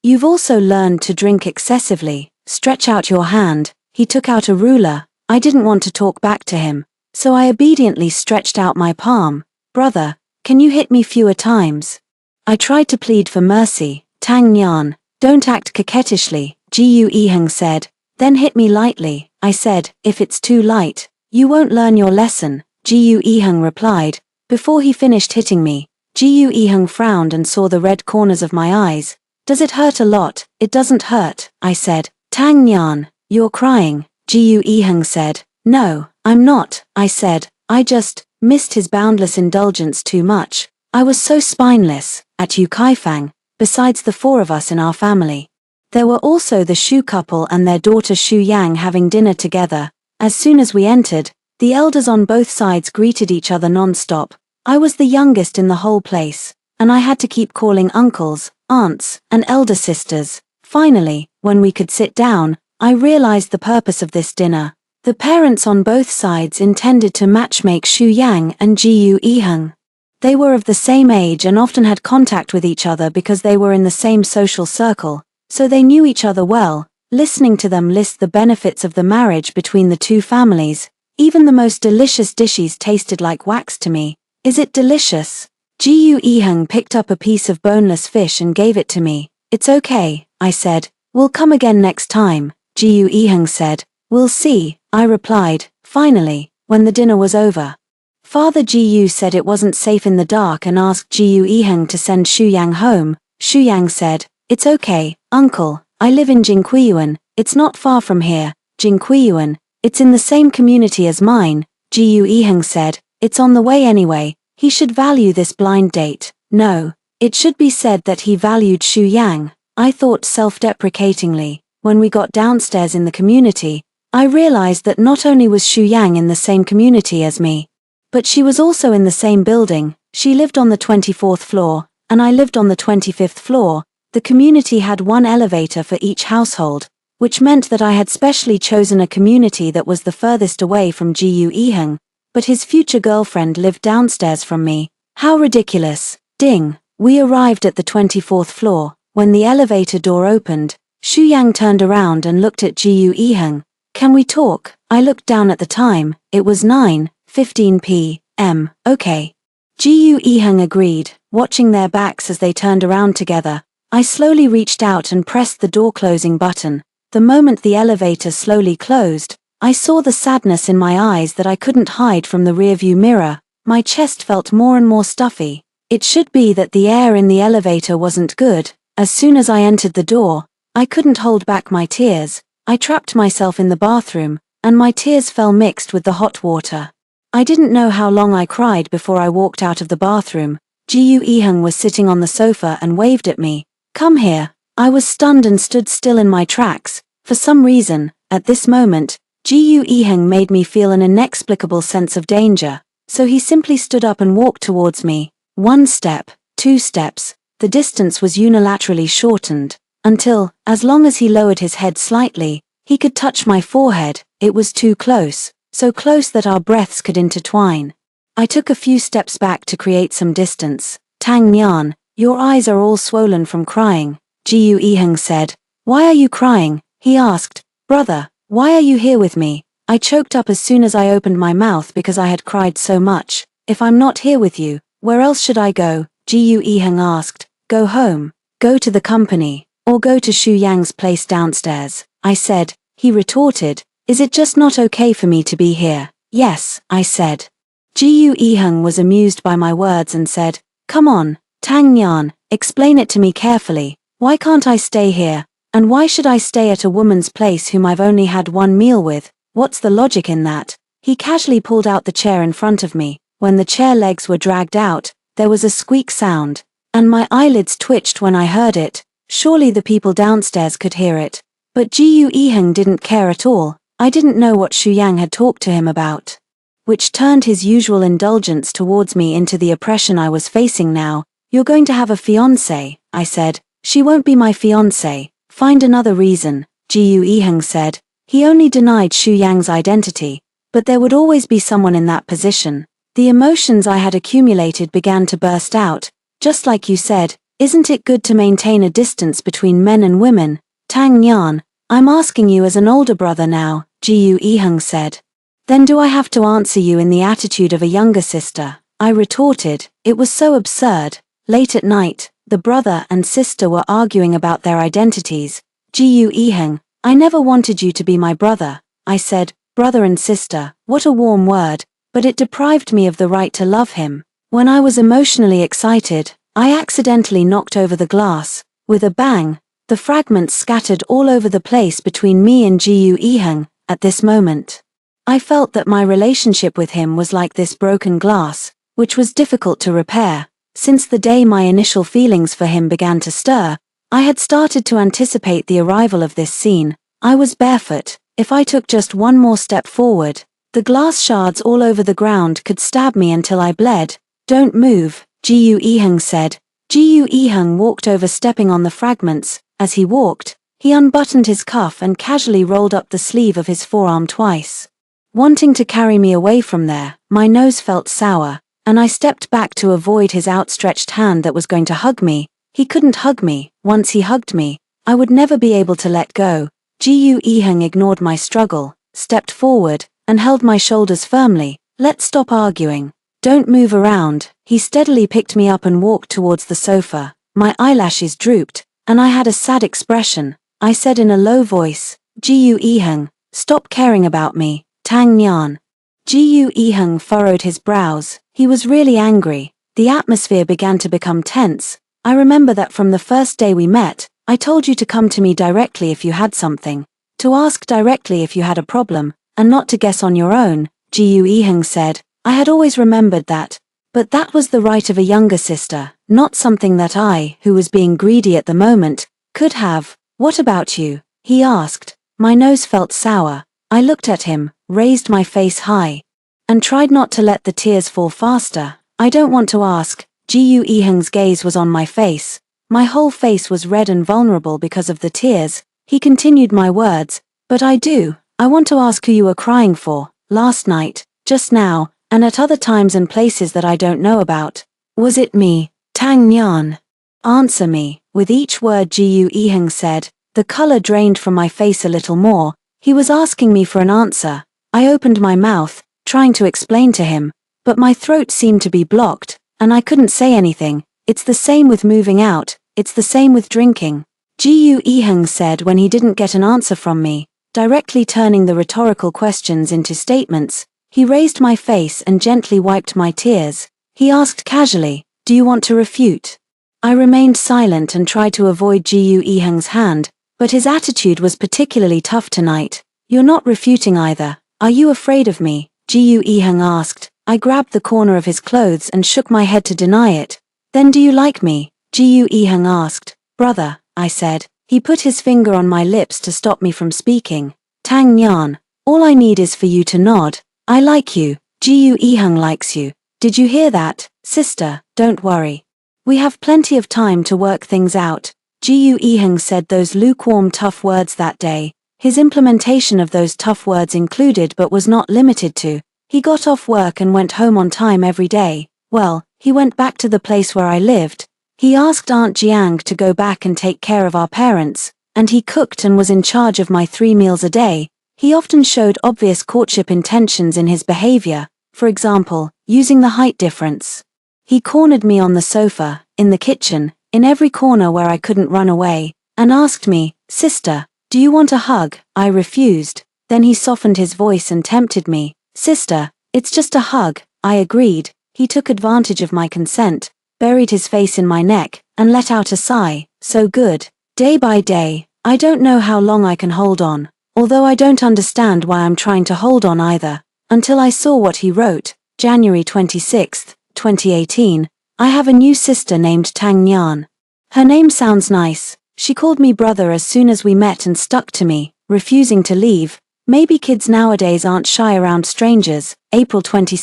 You've also learned to drink excessively. Stretch out your hand. He took out a ruler. I didn't want to talk back to him, so I obediently stretched out my palm. Brother, can you hit me fewer times? I tried to plead for mercy. Tang Nian, don't act coquettishly, Gu Yiheng said. Then hit me lightly. I said, if it's too light, you won't learn your lesson, Gu Yiheng replied. Before he finished hitting me, Gu Yiheng frowned and saw the red corners of my eyes. Does it hurt a lot? It doesn't hurt, I said. Tang Nian, you're crying, Gu Yiheng said. No, I'm not, I said. I just missed his boundless indulgence too much. I was so spineless. At Yu Kaifang, besides the four of us in our family, there were also the Shu couple and their daughter Shu Yang having dinner together. As soon as we entered, the elders on both sides greeted each other non-stop. I was the youngest in the whole place, and I had to keep calling uncles, aunts, and elder sisters. Finally, when we could sit down, I realized the purpose of this dinner. The parents on both sides intended to matchmake Shu Yang and Gu Yiheng. They were of the same age and often had contact with each other because they were in the same social circle, so they knew each other well. Listening to them list the benefits of the marriage between the two families, even the most delicious dishes tasted like wax to me. Is it delicious? Gu Yiheng picked up a piece of boneless fish and gave it to me. It's okay, I said. We'll come again next time, Gu Yiheng said. We'll see, I replied. Finally, when the dinner was over, Father Gu said it wasn't safe in the dark and asked Gu Yiheng to send Shu Yang home. Shu Yang said, it's okay, uncle, I live in Jingquiyuan, it's not far from here. Jingquiyuan, it's in the same community as mine. Gu Yiheng said, it's on the way anyway, he should value this blind date. No, it should be said that he valued Shu Yang, I thought self-deprecatingly. When we got downstairs in the community, I realized that not only was Shu Yang in the same community as me, but she was also in the same building. She lived on the 24th floor, and I lived on the 25th floor. The community had one elevator for each household, which meant that I had specially chosen a community that was the furthest away from Gu Yiheng, but his future girlfriend lived downstairs from me. How ridiculous. Ding. We arrived at the 24th floor. When the elevator door opened, Shu Yang turned around and looked at Gu Yiheng. Can we talk? I looked down at the time. It was 9:15 p.m. Okay. Gu Yiheng agreed, watching their backs as they turned around together. I slowly reached out and pressed the door closing button. The moment the elevator slowly closed, I saw the sadness in my eyes that I couldn't hide from the rearview mirror. My chest felt more and more stuffy. It should be that the air in the elevator wasn't good. As soon as I entered the door, I couldn't hold back my tears. I trapped myself in the bathroom, and my tears fell mixed with the hot water. I didn't know how long I cried before I walked out of the bathroom. Gu Yiheng was sitting on the sofa and waved at me. Come here. I was stunned and stood still in my tracks. For some reason, at this moment, Gu Yiheng made me feel an inexplicable sense of danger, so he simply stood up and walked towards me. 1 step, 2 steps, the distance was unilaterally shortened, until, as long as he lowered his head slightly, he could touch my forehead. It was too close, so close that our breaths could intertwine. I took a few steps back to create some distance. Tang Nian, your eyes are all swollen from crying, Gu Yiheng said. Why are you crying? He asked. Brother, why are you here with me? I choked up as soon as I opened my mouth because I had cried so much. If I'm not here with you, where else should I go? Gu Yiheng asked. Go home. Go to the company. Or go to Shu Yang's place downstairs. I said. He retorted. Is it just not okay for me to be here? Yes, I said. Gu Yiheng was amused by my words and said, come on, Tang Nian, explain it to me carefully. Why can't I stay here? And why should I stay at a woman's place whom I've only had one meal with? What's the logic in that? He casually pulled out the chair in front of me. When the chair legs were dragged out, there was a squeak sound, and my eyelids twitched when I heard it. Surely the people downstairs could hear it. But Gu Yiheng didn't care at all. I didn't know what Shu Yang had talked to him about, which turned his usual indulgence towards me into the oppression I was facing now. You're going to have a fiancé, I said. She won't be my fiancé. Find another reason, Gu Yiheng said. He only denied Shu Yang's identity. But there would always be someone in that position. The emotions I had accumulated began to burst out. Just like you said, isn't it good to maintain a distance between men and women? Tang Nyan, I'm asking you as an older brother now, Jiu Yiheng said. Then do I have to answer you in the attitude of a younger sister? I retorted. It was so absurd. Late at night, the brother and sister were arguing about their identities. Jiu Yiheng, I never wanted you to be my brother. I said, brother and sister, what a warm word, but it deprived me of the right to love him. When I was emotionally excited, I accidentally knocked over the glass. With a bang, the fragments scattered all over the place between me and Jiu Yiheng. At this moment, I felt that my relationship with him was like this broken glass, which was difficult to repair. Since the day my initial feelings for him began to stir, I had started to anticipate the arrival of this scene. I was barefoot. If I took just one more step forward, the glass shards all over the ground could stab me until I bled. Don't move, Jiu Yiheng said. Jiu Yiheng walked over, stepping on the fragments. As he walked, he unbuttoned his cuff and casually rolled up the sleeve of his forearm twice. Wanting to carry me away from there, my nose felt sour, and I stepped back to avoid his outstretched hand that was going to hug me. He couldn't hug me. Once he hugged me, I would never be able to let go. Jiu Yiheng ignored my struggle, stepped forward, and held my shoulders firmly. Let's stop arguing. Don't move around. He steadily picked me up and walked towards the sofa. My eyelashes drooped, and I had a sad expression. I said in a low voice, Jiu Yiheng, stop caring about me, Tang Nyan. Jiu Yiheng furrowed his brows. He was really angry. The atmosphere began to become tense. I remember that from the first day we met, I told you to come to me directly if you had something, to ask directly if you had a problem, and not to guess on your own, Jiu Yiheng said. I had always remembered that. But that was the right of a younger sister, not something that I, who was being greedy at the moment, could have. What about you? He asked. My nose felt sour. I looked at him, raised my face high, and tried not to let the tears fall faster. I don't want to ask. Jiu Yiheng's gaze was on my face. My whole face was red and vulnerable because of the tears. He continued my words. But I do. I want to ask who you were crying for, last night, just now, and at other times and places that I don't know about. Was it me, Tang Nyan? Answer me. With each word Jiu Yiheng said, the color drained from my face a little more. He was asking me for an answer. I opened my mouth, trying to explain to him, but my throat seemed to be blocked, and I couldn't say anything. It's the same with moving out, it's the same with drinking, Jiu Yiheng said when he didn't get an answer from me, directly turning the rhetorical questions into statements. He raised my face and gently wiped my tears. He asked casually, do you want to refute? I remained silent and tried to avoid Jiu Yiheng's hand, but his attitude was particularly tough tonight. You're not refuting either. Are you afraid of me? Jiu Yiheng asked. I grabbed the corner of his clothes and shook my head to deny it. Then do you like me? Jiu Yiheng asked. Brother, I said. He put his finger on my lips to stop me from speaking. Tang Nyan, all I need is for you to nod. I like you. Jiu Yiheng likes you. Did you hear that, sister? Don't worry. We have plenty of time to work things out. Jiu Yiheng said those lukewarm tough words that day. His implementation of those tough words included but was not limited to. He got off work and went home on time every day. Well, he went back to the place where I lived. He asked Aunt Jiang to go back and take care of our parents, and he cooked and was in charge of my 3 meals a day. He often showed obvious courtship intentions in his behavior, for example, using the height difference. He cornered me on the sofa, in the kitchen, in every corner where I couldn't run away, and asked me, sister, do you want a hug? I refused. Then he softened his voice and tempted me. Sister, it's just a hug. I agreed. He took advantage of my consent, buried his face in my neck, and let out a sigh. So good. Day by day, I don't know how long I can hold on, although I don't understand why I'm trying to hold on either, until I saw what he wrote. January 26, 2018, I have a new sister named Tang Nyan. Her name sounds nice. She called me brother as soon as we met and stuck to me, refusing to leave. Maybe kids nowadays aren't shy around strangers. April 22,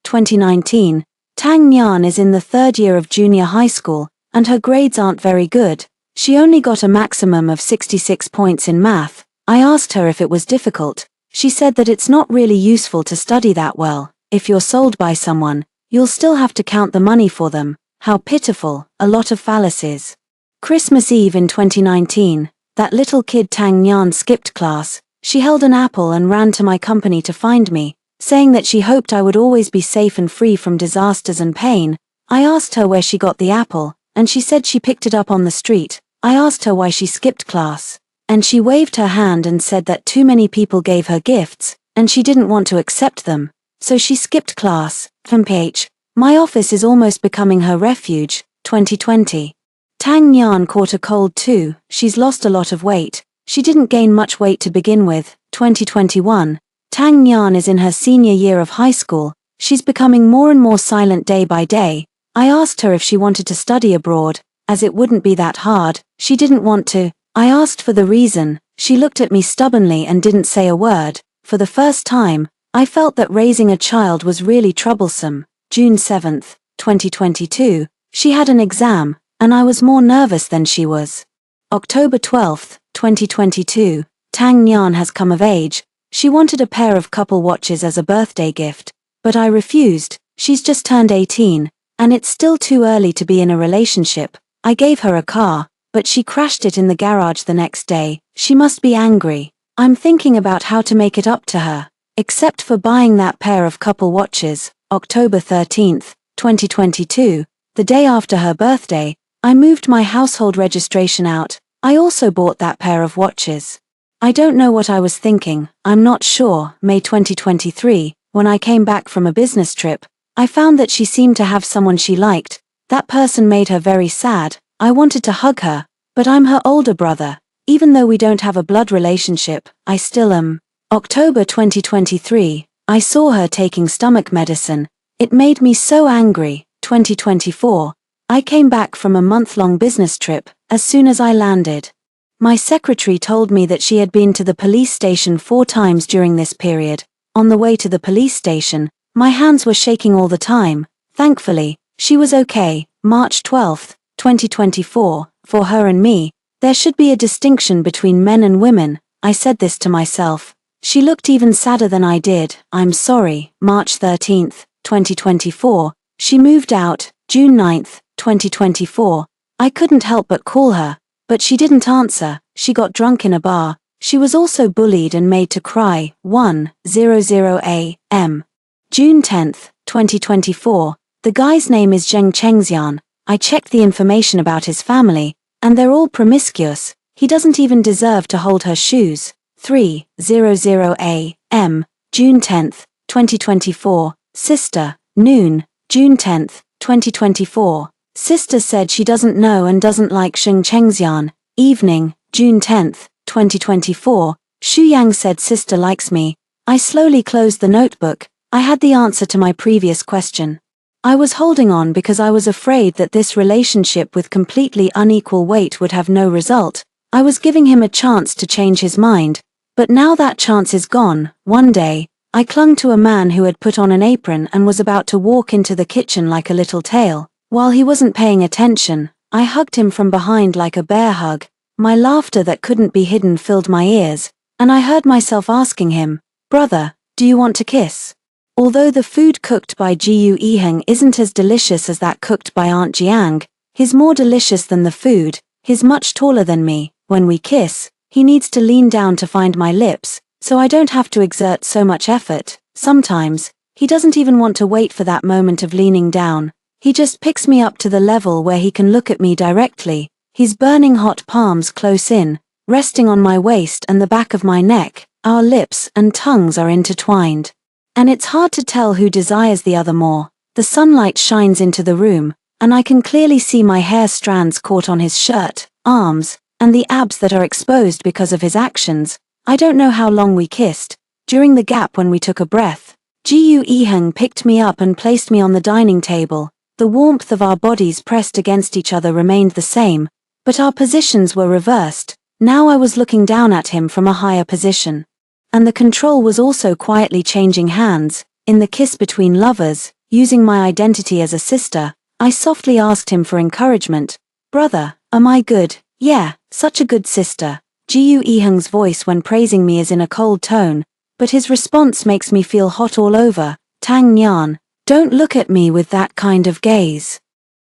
2019. Tang Nyan is in the 3rd year of junior high school, and her grades aren't very good. She only got a maximum of 66 points in math. I asked her if it was difficult. She said that it's not really useful to study that well. If you're sold by someone, you'll still have to count the money for them. How pitiful, a lot of fallacies. Christmas Eve in 2019, that little kid Tang Nyan skipped class. She held an apple and ran to my company to find me, saying that she hoped I would always be safe and free from disasters and pain. I asked her where she got the apple, and she said she picked it up on the street. I asked her why she skipped class, and she waved her hand and said that too many people gave her gifts, and she didn't want to accept them, so she skipped class. FMPH. My office is almost becoming her refuge. 2020. Tang Nyan caught a cold too. She's lost a lot of weight. She didn't gain much weight to begin with. 2021. Tang Nyan is in her senior year of high school. She's becoming more and more silent day by day. I asked her if she wanted to study abroad, as it wouldn't be that hard. She didn't want to. I asked for the reason. She looked at me stubbornly and didn't say a word. For the first time, I felt that raising a child was really troublesome. June 7, 2022. She had an exam, and I was more nervous than she was. October 12, 2022. Tang Nyan has come of age. She wanted a pair of couple watches as a birthday gift, but I refused. She's just turned 18, and it's still too early to be in a relationship. I gave her a car, but she crashed it in the garage the next day. She must be angry. I'm thinking about how to make it up to her. Except for buying that pair of couple watches. October 13, 2022, the day after her birthday, I moved my household registration out. I also bought that pair of watches. I don't know what I was thinking. I'm not sure. May 2023, when I came back from a business trip, I found that she seemed to have someone she liked. That person made her very sad. I wanted to hug her, but I'm her older brother. Even though we don't have a blood relationship, I still am. October 2023, I saw her taking stomach medicine. It made me so angry. 2024, I came back from a month-long business trip. As soon as I landed, my secretary told me that she had been to the police station 4 times during this period. On the way to the police station, my hands were shaking all the time. Thankfully, she was okay. March 12, 2024, for her and me, there should be a distinction between men and women. I said this to myself. She looked even sadder than I did. I'm sorry. March 13, 2024, she moved out. June 9, 2024, I couldn't help but call her, but she didn't answer. She got drunk in a bar. She was also bullied and made to cry. 1:00 a.m. June 10, 2024, the guy's name is Zheng Chengxian. I checked the information about his family, and they're all promiscuous. He doesn't even deserve to hold her shoes. 3:00 a.m. June 10, 2024, sister, noon, June 10, 2024. Sister said she doesn't know and doesn't like Zheng Chengxian. Evening, June 10, 2024. Xu Yang said sister likes me. I slowly closed the notebook. I had the answer to my previous question. I was holding on because I was afraid that this relationship with completely unequal weight would have no result. I was giving him a chance to change his mind. But now that chance is gone. One day, I clung to a man who had put on an apron and was about to walk into the kitchen like a little tail. While he wasn't paying attention, I hugged him from behind like a bear hug. My laughter that couldn't be hidden filled my ears, and I heard myself asking him, "Brother, do you want to kiss?" Although the food cooked by Jiu Yiheng isn't as delicious as that cooked by Aunt Jiang, he's more delicious than the food. He's much taller than me. When we kiss, he needs to lean down to find my lips, so I don't have to exert so much effort. Sometimes, he doesn't even want to wait for that moment of leaning down. He just picks me up to the level where he can look at me directly. His burning hot palms close in, resting on my waist and the back of my neck. Our lips and tongues are intertwined. And it's hard to tell who desires the other more. The sunlight shines into the room, and I can clearly see my hair strands caught on his shirt, arms, and the abs that are exposed because of his actions. I don't know how long we kissed. During the gap when we took a breath, Jiu Yiheng picked me up and placed me on the dining table. The warmth of our bodies pressed against each other remained the same, but our positions were reversed. Now I was looking down at him from a higher position. And the control was also quietly changing hands. In the kiss between lovers, using my identity as a sister, I softly asked him for encouragement. "Brother, am I good?" "Yeah, such a good sister." Jiu Yiheng's voice when praising me is in a cold tone, but his response makes me feel hot all over. Tang Nyan, don't look at me with that kind of gaze.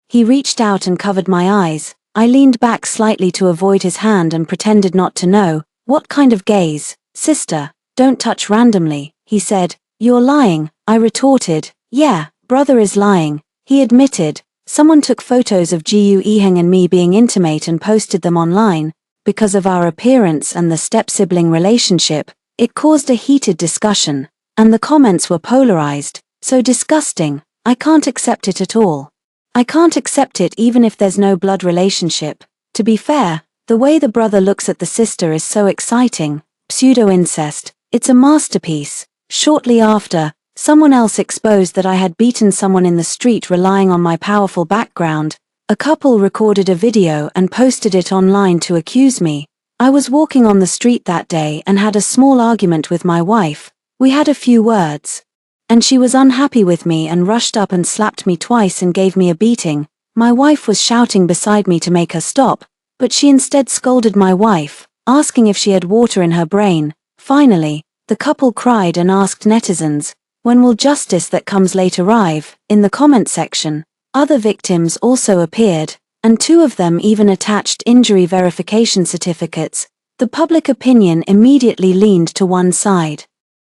He reached out and covered my eyes. I leaned back slightly to avoid his hand and pretended not to know. What kind of gaze? Sister, don't touch randomly, he said. You're lying, I retorted. Yeah, brother is lying, he admitted. Someone took photos of Jiu Yiheng and me being intimate and posted them online. Because of our appearance and the step-sibling relationship, it caused a heated discussion, and the comments were polarized. So disgusting, I can't accept it at all. I can't accept it even if there's no blood relationship. To be fair, the way the brother looks at the sister is so exciting. Pseudo-incest, it's a masterpiece. Shortly after, someone else exposed that I had beaten someone in the street relying on my powerful background. A couple recorded a video and posted it online to accuse me. I was walking on the street that day and had a small argument with my wife. We had a few words. And she was unhappy with me and rushed up and slapped me twice and gave me a beating. My wife was shouting beside me to make her stop, but she instead scolded my wife, asking if she had water in her brain. Finally, the couple cried and asked netizens, when will justice that comes late arrive? In the comment section, other victims also appeared, and two of them even attached injury verification certificates. The public opinion immediately leaned to one side.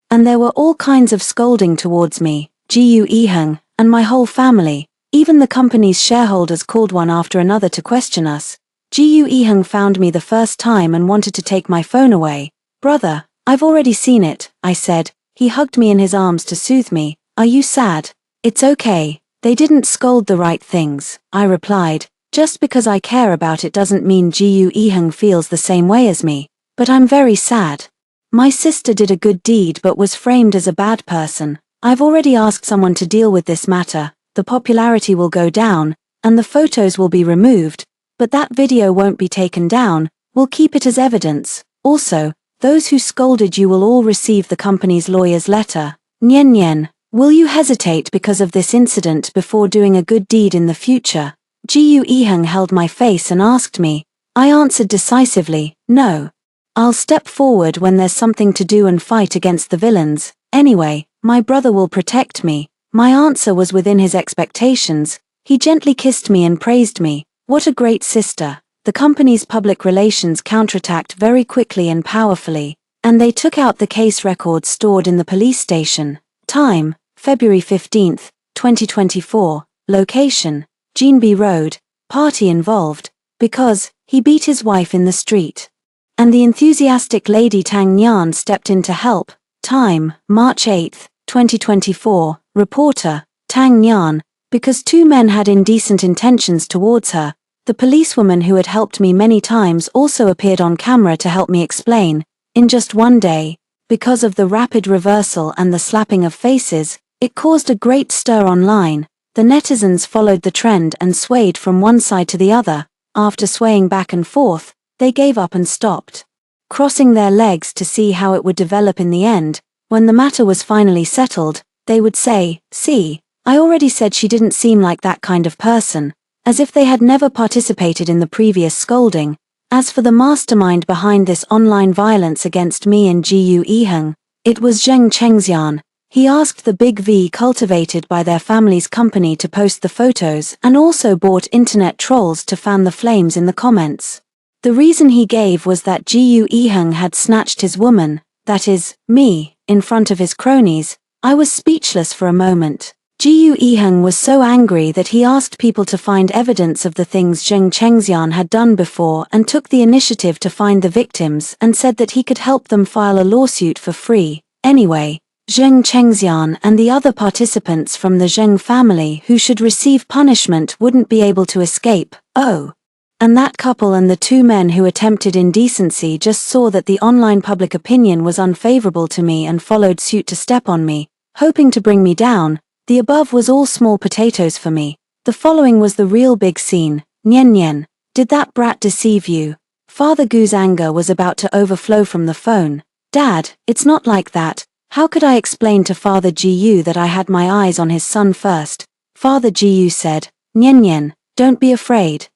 And there were all kinds of scolding towards me, Jiu Yiheng, and my whole family. Even the company's shareholders called one after another to question us. Jiu Yiheng found me the first time and wanted to take my phone away. Brother, I've already seen it, I said. He hugged me in his arms to soothe me. Are you sad? It's okay. They didn't scold the right things, I replied. Just because I care about it doesn't mean Jiu Yiheng feels the same way as me. But I'm very sad. My sister did a good deed but was framed as a bad person. I've already asked someone to deal with this matter. The popularity will go down, and the photos will be removed, but that video won't be taken down. We'll keep it as evidence. Also, those who scolded you will all receive the company's lawyer's letter. Nian Nian, will you hesitate because of this incident before doing a good deed in the future? Jiu Yiheng held my face and asked me. I answered decisively, no. I'll step forward when there's something to do and fight against the villains. Anyway, my brother will protect me. My answer was within his expectations. He gently kissed me and praised me. What a great sister. The company's public relations counterattacked very quickly and powerfully, and they took out the case records stored in the police station. Time, February 15, 2024. Location, Jinbi Road. Party involved, because he beat his wife in the street. And the enthusiastic Lady Tang Nyan stepped in to help. Time, March 8, 2024. Reporter, Tang Nyan, because two men had indecent intentions towards her. The policewoman who had helped me many times also appeared on camera to help me explain. In just one day, because of the rapid reversal and the slapping of faces, it caused a great stir online. The netizens followed the trend and swayed from one side to the other. After swaying back and forth, they gave up and stopped, crossing their legs to see how it would develop in the end. When the matter was finally settled, they would say, "See, I already said she didn't seem like that kind of person," as if they had never participated in the previous scolding. As for the mastermind behind this online violence against me and Jiu Yiheng, it was Zheng Chengxian. He asked the Big V cultivated by their family's company to post the photos and also bought internet trolls to fan the flames in the comments. The reason he gave was that Jiu Yiheng had snatched his woman, that is, me, in front of his cronies. I was speechless for a moment. Jiu Yiheng was so angry that he asked people to find evidence of the things Zheng Chengxian had done before and took the initiative to find the victims and said that he could help them file a lawsuit for free. Anyway, Zheng Chengxian and the other participants from the Zheng family who should receive punishment wouldn't be able to escape. Oh. And that couple and the two men who attempted indecency just saw that the online public opinion was unfavorable to me and followed suit to step on me, hoping to bring me down. The above was all small potatoes for me. The following was the real big scene. Nian Nian, did that brat deceive you? Father Gu's anger was about to overflow from the phone. Dad, it's not like that. How could I explain to Father Jiu that I had my eyes on his son first? Father Jiu said, Nian Nian, don't be afraid.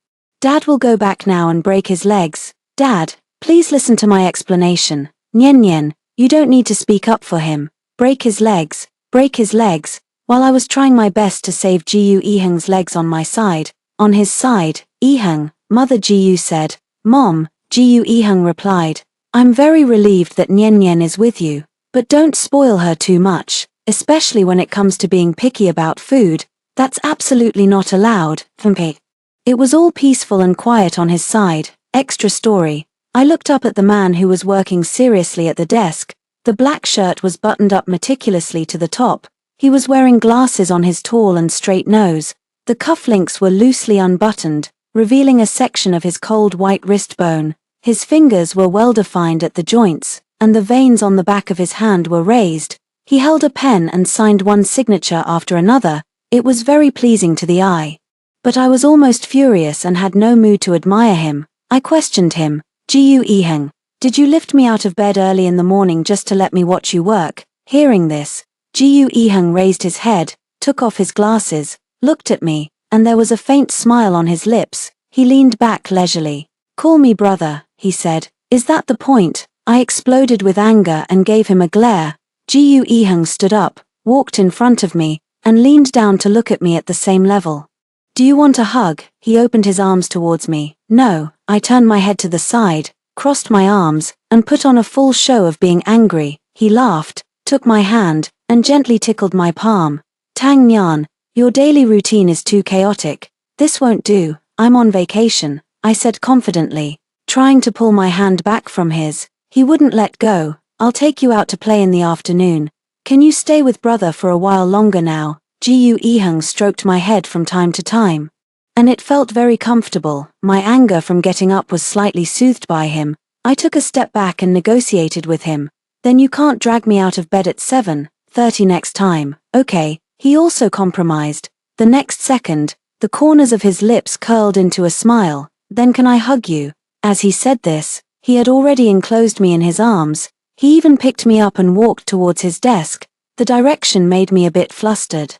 Dad will go back now and break his legs. Dad, please listen to my explanation. Nian Nian, You don't need to speak up for him. Break his legs. Break his legs. While I was trying my best to save Jiu Ehang's legs on my side, on his side, Ehang, Mother Jiu said. Mom, Jiu Ehang replied. I'm very relieved that Nian Nian is with you, but don't spoil her too much, especially when it comes to being picky about food. That's absolutely not allowed. It was all peaceful and quiet on his side. Extra story. I looked up at the man who was working seriously at the desk. The black shirt was buttoned up meticulously to the top. He was wearing glasses on his tall and straight nose. The cufflinks were loosely unbuttoned, revealing a section of his cold white wrist bone. His fingers were well defined at the joints, and the veins on the back of his hand were raised. He held a pen and signed one signature after another. It was very pleasing to the eye. But I was almost furious and had no mood to admire him. I questioned him. Jiu Ehang, did you lift me out of bed early in the morning just to let me watch you work? Hearing this, Jiu Ehang raised his head, took off his glasses, looked at me, and there was a faint smile on his lips. He leaned back leisurely. Call me brother, he said. Is that the point? I exploded with anger and gave him a glare. Jiu Ehang stood up, walked in front of me, and leaned down to look at me at the same level. Do you want a hug? He opened his arms towards me. No, I turned my head to the side, crossed my arms, and put on a full show of being angry. He laughed, took my hand, and gently tickled my palm. Tang Nian, your daily routine is too chaotic. This won't do. I'm on vacation, I said confidently, trying to pull my hand back from his. He wouldn't let go. I'll take you out to play in the afternoon. Can you stay with brother for a while longer now? Jiu Ehang stroked my head from time to time. And it felt very comfortable. My anger from getting up was slightly soothed by him. I took a step back and negotiated with him. Then you can't drag me out of bed at 7:30 next time, okay? He also compromised. The next second, the corners of his lips curled into a smile. Then can I hug you? As he said this, he had already enclosed me in his arms. He even picked me up and walked towards his desk. The direction made me a bit flustered.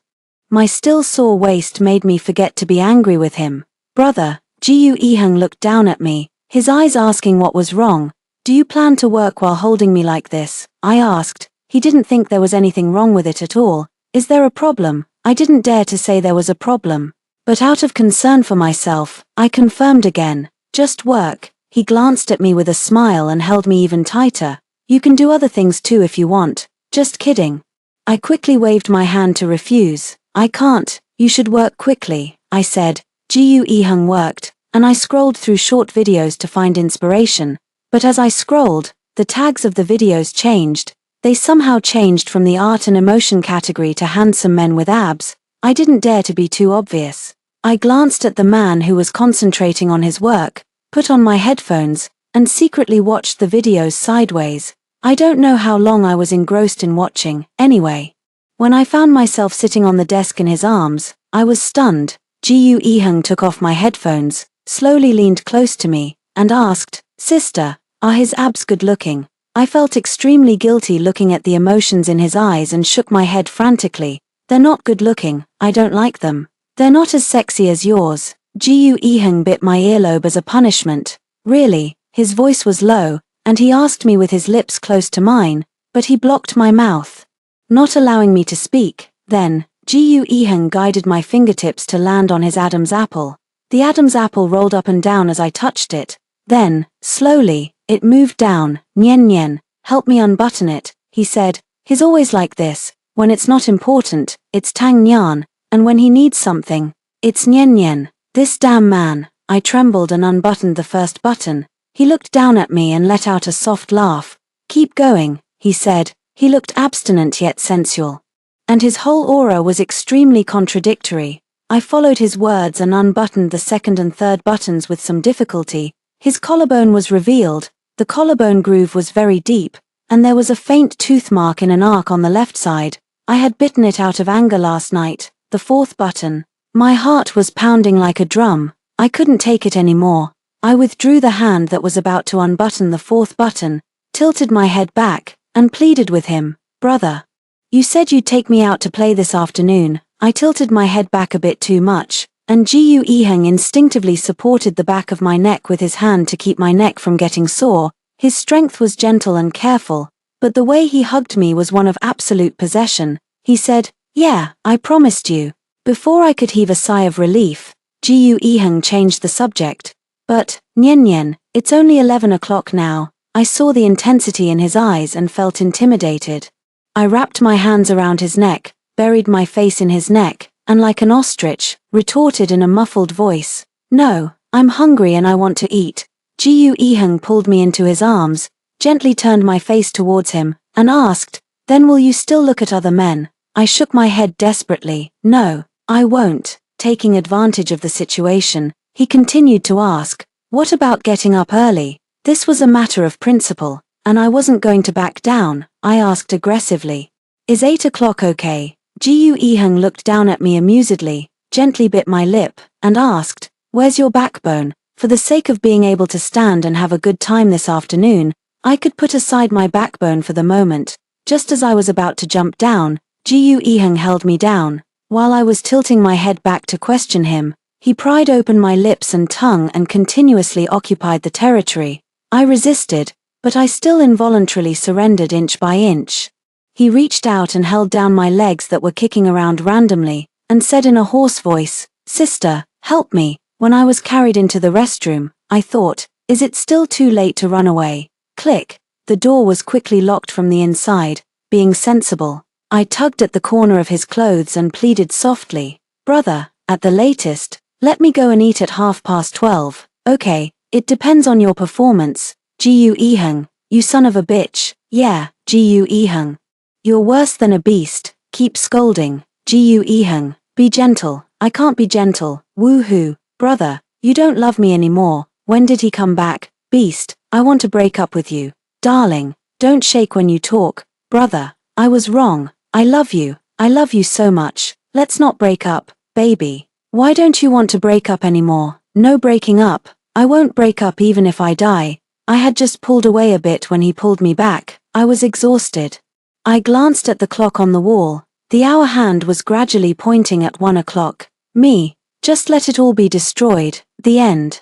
My still sore waist made me forget to be angry with him. Brother, Jiu Ehang looked down at me, his eyes asking what was wrong. Do you plan to work while holding me like this? I asked. He didn't think there was anything wrong with it at all. Is there a problem? I didn't dare to say there was a problem. But out of concern for myself, I confirmed again. Just work. He glanced at me with a smile and held me even tighter. You can do other things too if you want. Just kidding. I quickly waved my hand to refuse. I can't. You should work quickly, I said. Jiu Ehang worked, and I scrolled through short videos to find inspiration. But as I scrolled, the tags of the videos changed. They somehow changed from the art and emotion category to handsome men with abs. I didn't dare to be too obvious. I glanced at the man who was concentrating on his work, put on my headphones, and secretly watched the videos sideways. I don't know how long I was engrossed in watching, anyway. When I found myself sitting on the desk in his arms, I was stunned. Jiu Ehang took off my headphones, slowly leaned close to me, and asked, Sister, are his abs good looking? I felt extremely guilty looking at the emotions in his eyes and shook my head frantically. They're not good looking, I don't like them. They're not as sexy as yours. Jiu Ehang bit my earlobe as a punishment. Really, his voice was low, and he asked me with his lips close to mine, but he blocked my mouth, not allowing me to speak. Then, Jiu Ehang guided my fingertips to land on his Adam's apple. The Adam's apple rolled up and down as I touched it. Then, slowly, it moved down. Nian Nian, help me unbutton it, he said. He's always like this. When it's not important, it's Tang Nian, and when he needs something, it's Nian Nian. This damn man. I trembled and unbuttoned the first button. He looked down at me and let out a soft laugh. Keep going, he said. He looked abstinent yet sensual. And his whole aura was extremely contradictory. I followed his words and unbuttoned the second and third buttons with some difficulty. His collarbone was revealed. The collarbone groove was very deep, and there was a faint tooth mark in an arc on the left side. I had bitten it out of anger last night. The fourth button. My heart was pounding like a drum. I couldn't take it anymore. I withdrew the hand that was about to unbutton the fourth button, tilted my head back, and pleaded with him. Brother, you said you'd take me out to play this afternoon. I tilted my head back a bit too much, and Jiu Ehang instinctively supported the back of my neck with his hand to keep my neck from getting sore. His strength was gentle and careful, But the way he hugged me was one of absolute possession. He said, "Yeah, I promised you." Before I could heave a sigh of relief, Gu Ehung changed the subject. "But, Nyen Nyen, it's only 11 o'clock now." I saw the intensity in his eyes and felt intimidated. I wrapped my hands around his neck, buried my face in his neck, and like an ostrich, retorted in a muffled voice, "No, I'm hungry and I want to eat." Gu Ehung pulled me into his arms, gently turned my face towards him, and asked, "Then will you still look at other men?" I shook my head desperately. "No, I won't." Taking advantage of the situation, he continued to ask, "What about getting up early?" This was a matter of principle, and I wasn't going to back down. I asked aggressively, "Is 8 o'clock okay?" Gu Ehung looked down at me amusedly, gently bit my lip, and asked, "Where's your backbone?" For the sake of being able to stand and have a good time this afternoon, I could put aside my backbone for the moment. Just as I was about to jump down, Gu Ehung held me down. While I was tilting my head back to question him, he pried open my lips and tongue and continuously occupied the territory. I resisted, but I still involuntarily surrendered inch by inch. He reached out and held down my legs that were kicking around randomly, and said in a hoarse voice, "Sister, help me." When I was carried into the restroom, I thought, is it still too late to run away? Click. The door was quickly locked from the inside. Being sensible, I tugged at the corner of his clothes and pleaded softly, "Brother, at the latest, let me go and eat at 12:30. Okay, it depends on your performance." Gu Ehung, you son of a bitch. Yeah, Gu Ehung. You're worse than a beast. Keep scolding. Gu Ehung, be gentle. I can't be gentle. Woohoo. Brother, you don't love me anymore. When did he come back? Beast, I want to break up with you. Darling, don't shake when you talk. Brother, I was wrong. I love you. I love you so much. Let's not break up, baby. Why don't you want to break up anymore? No breaking up. I won't break up even if I die. I had just pulled away a bit when he pulled me back. I was exhausted. I glanced at the clock on the wall. The hour hand was gradually pointing at 1 o'clock. Me, just let it all be destroyed. The end.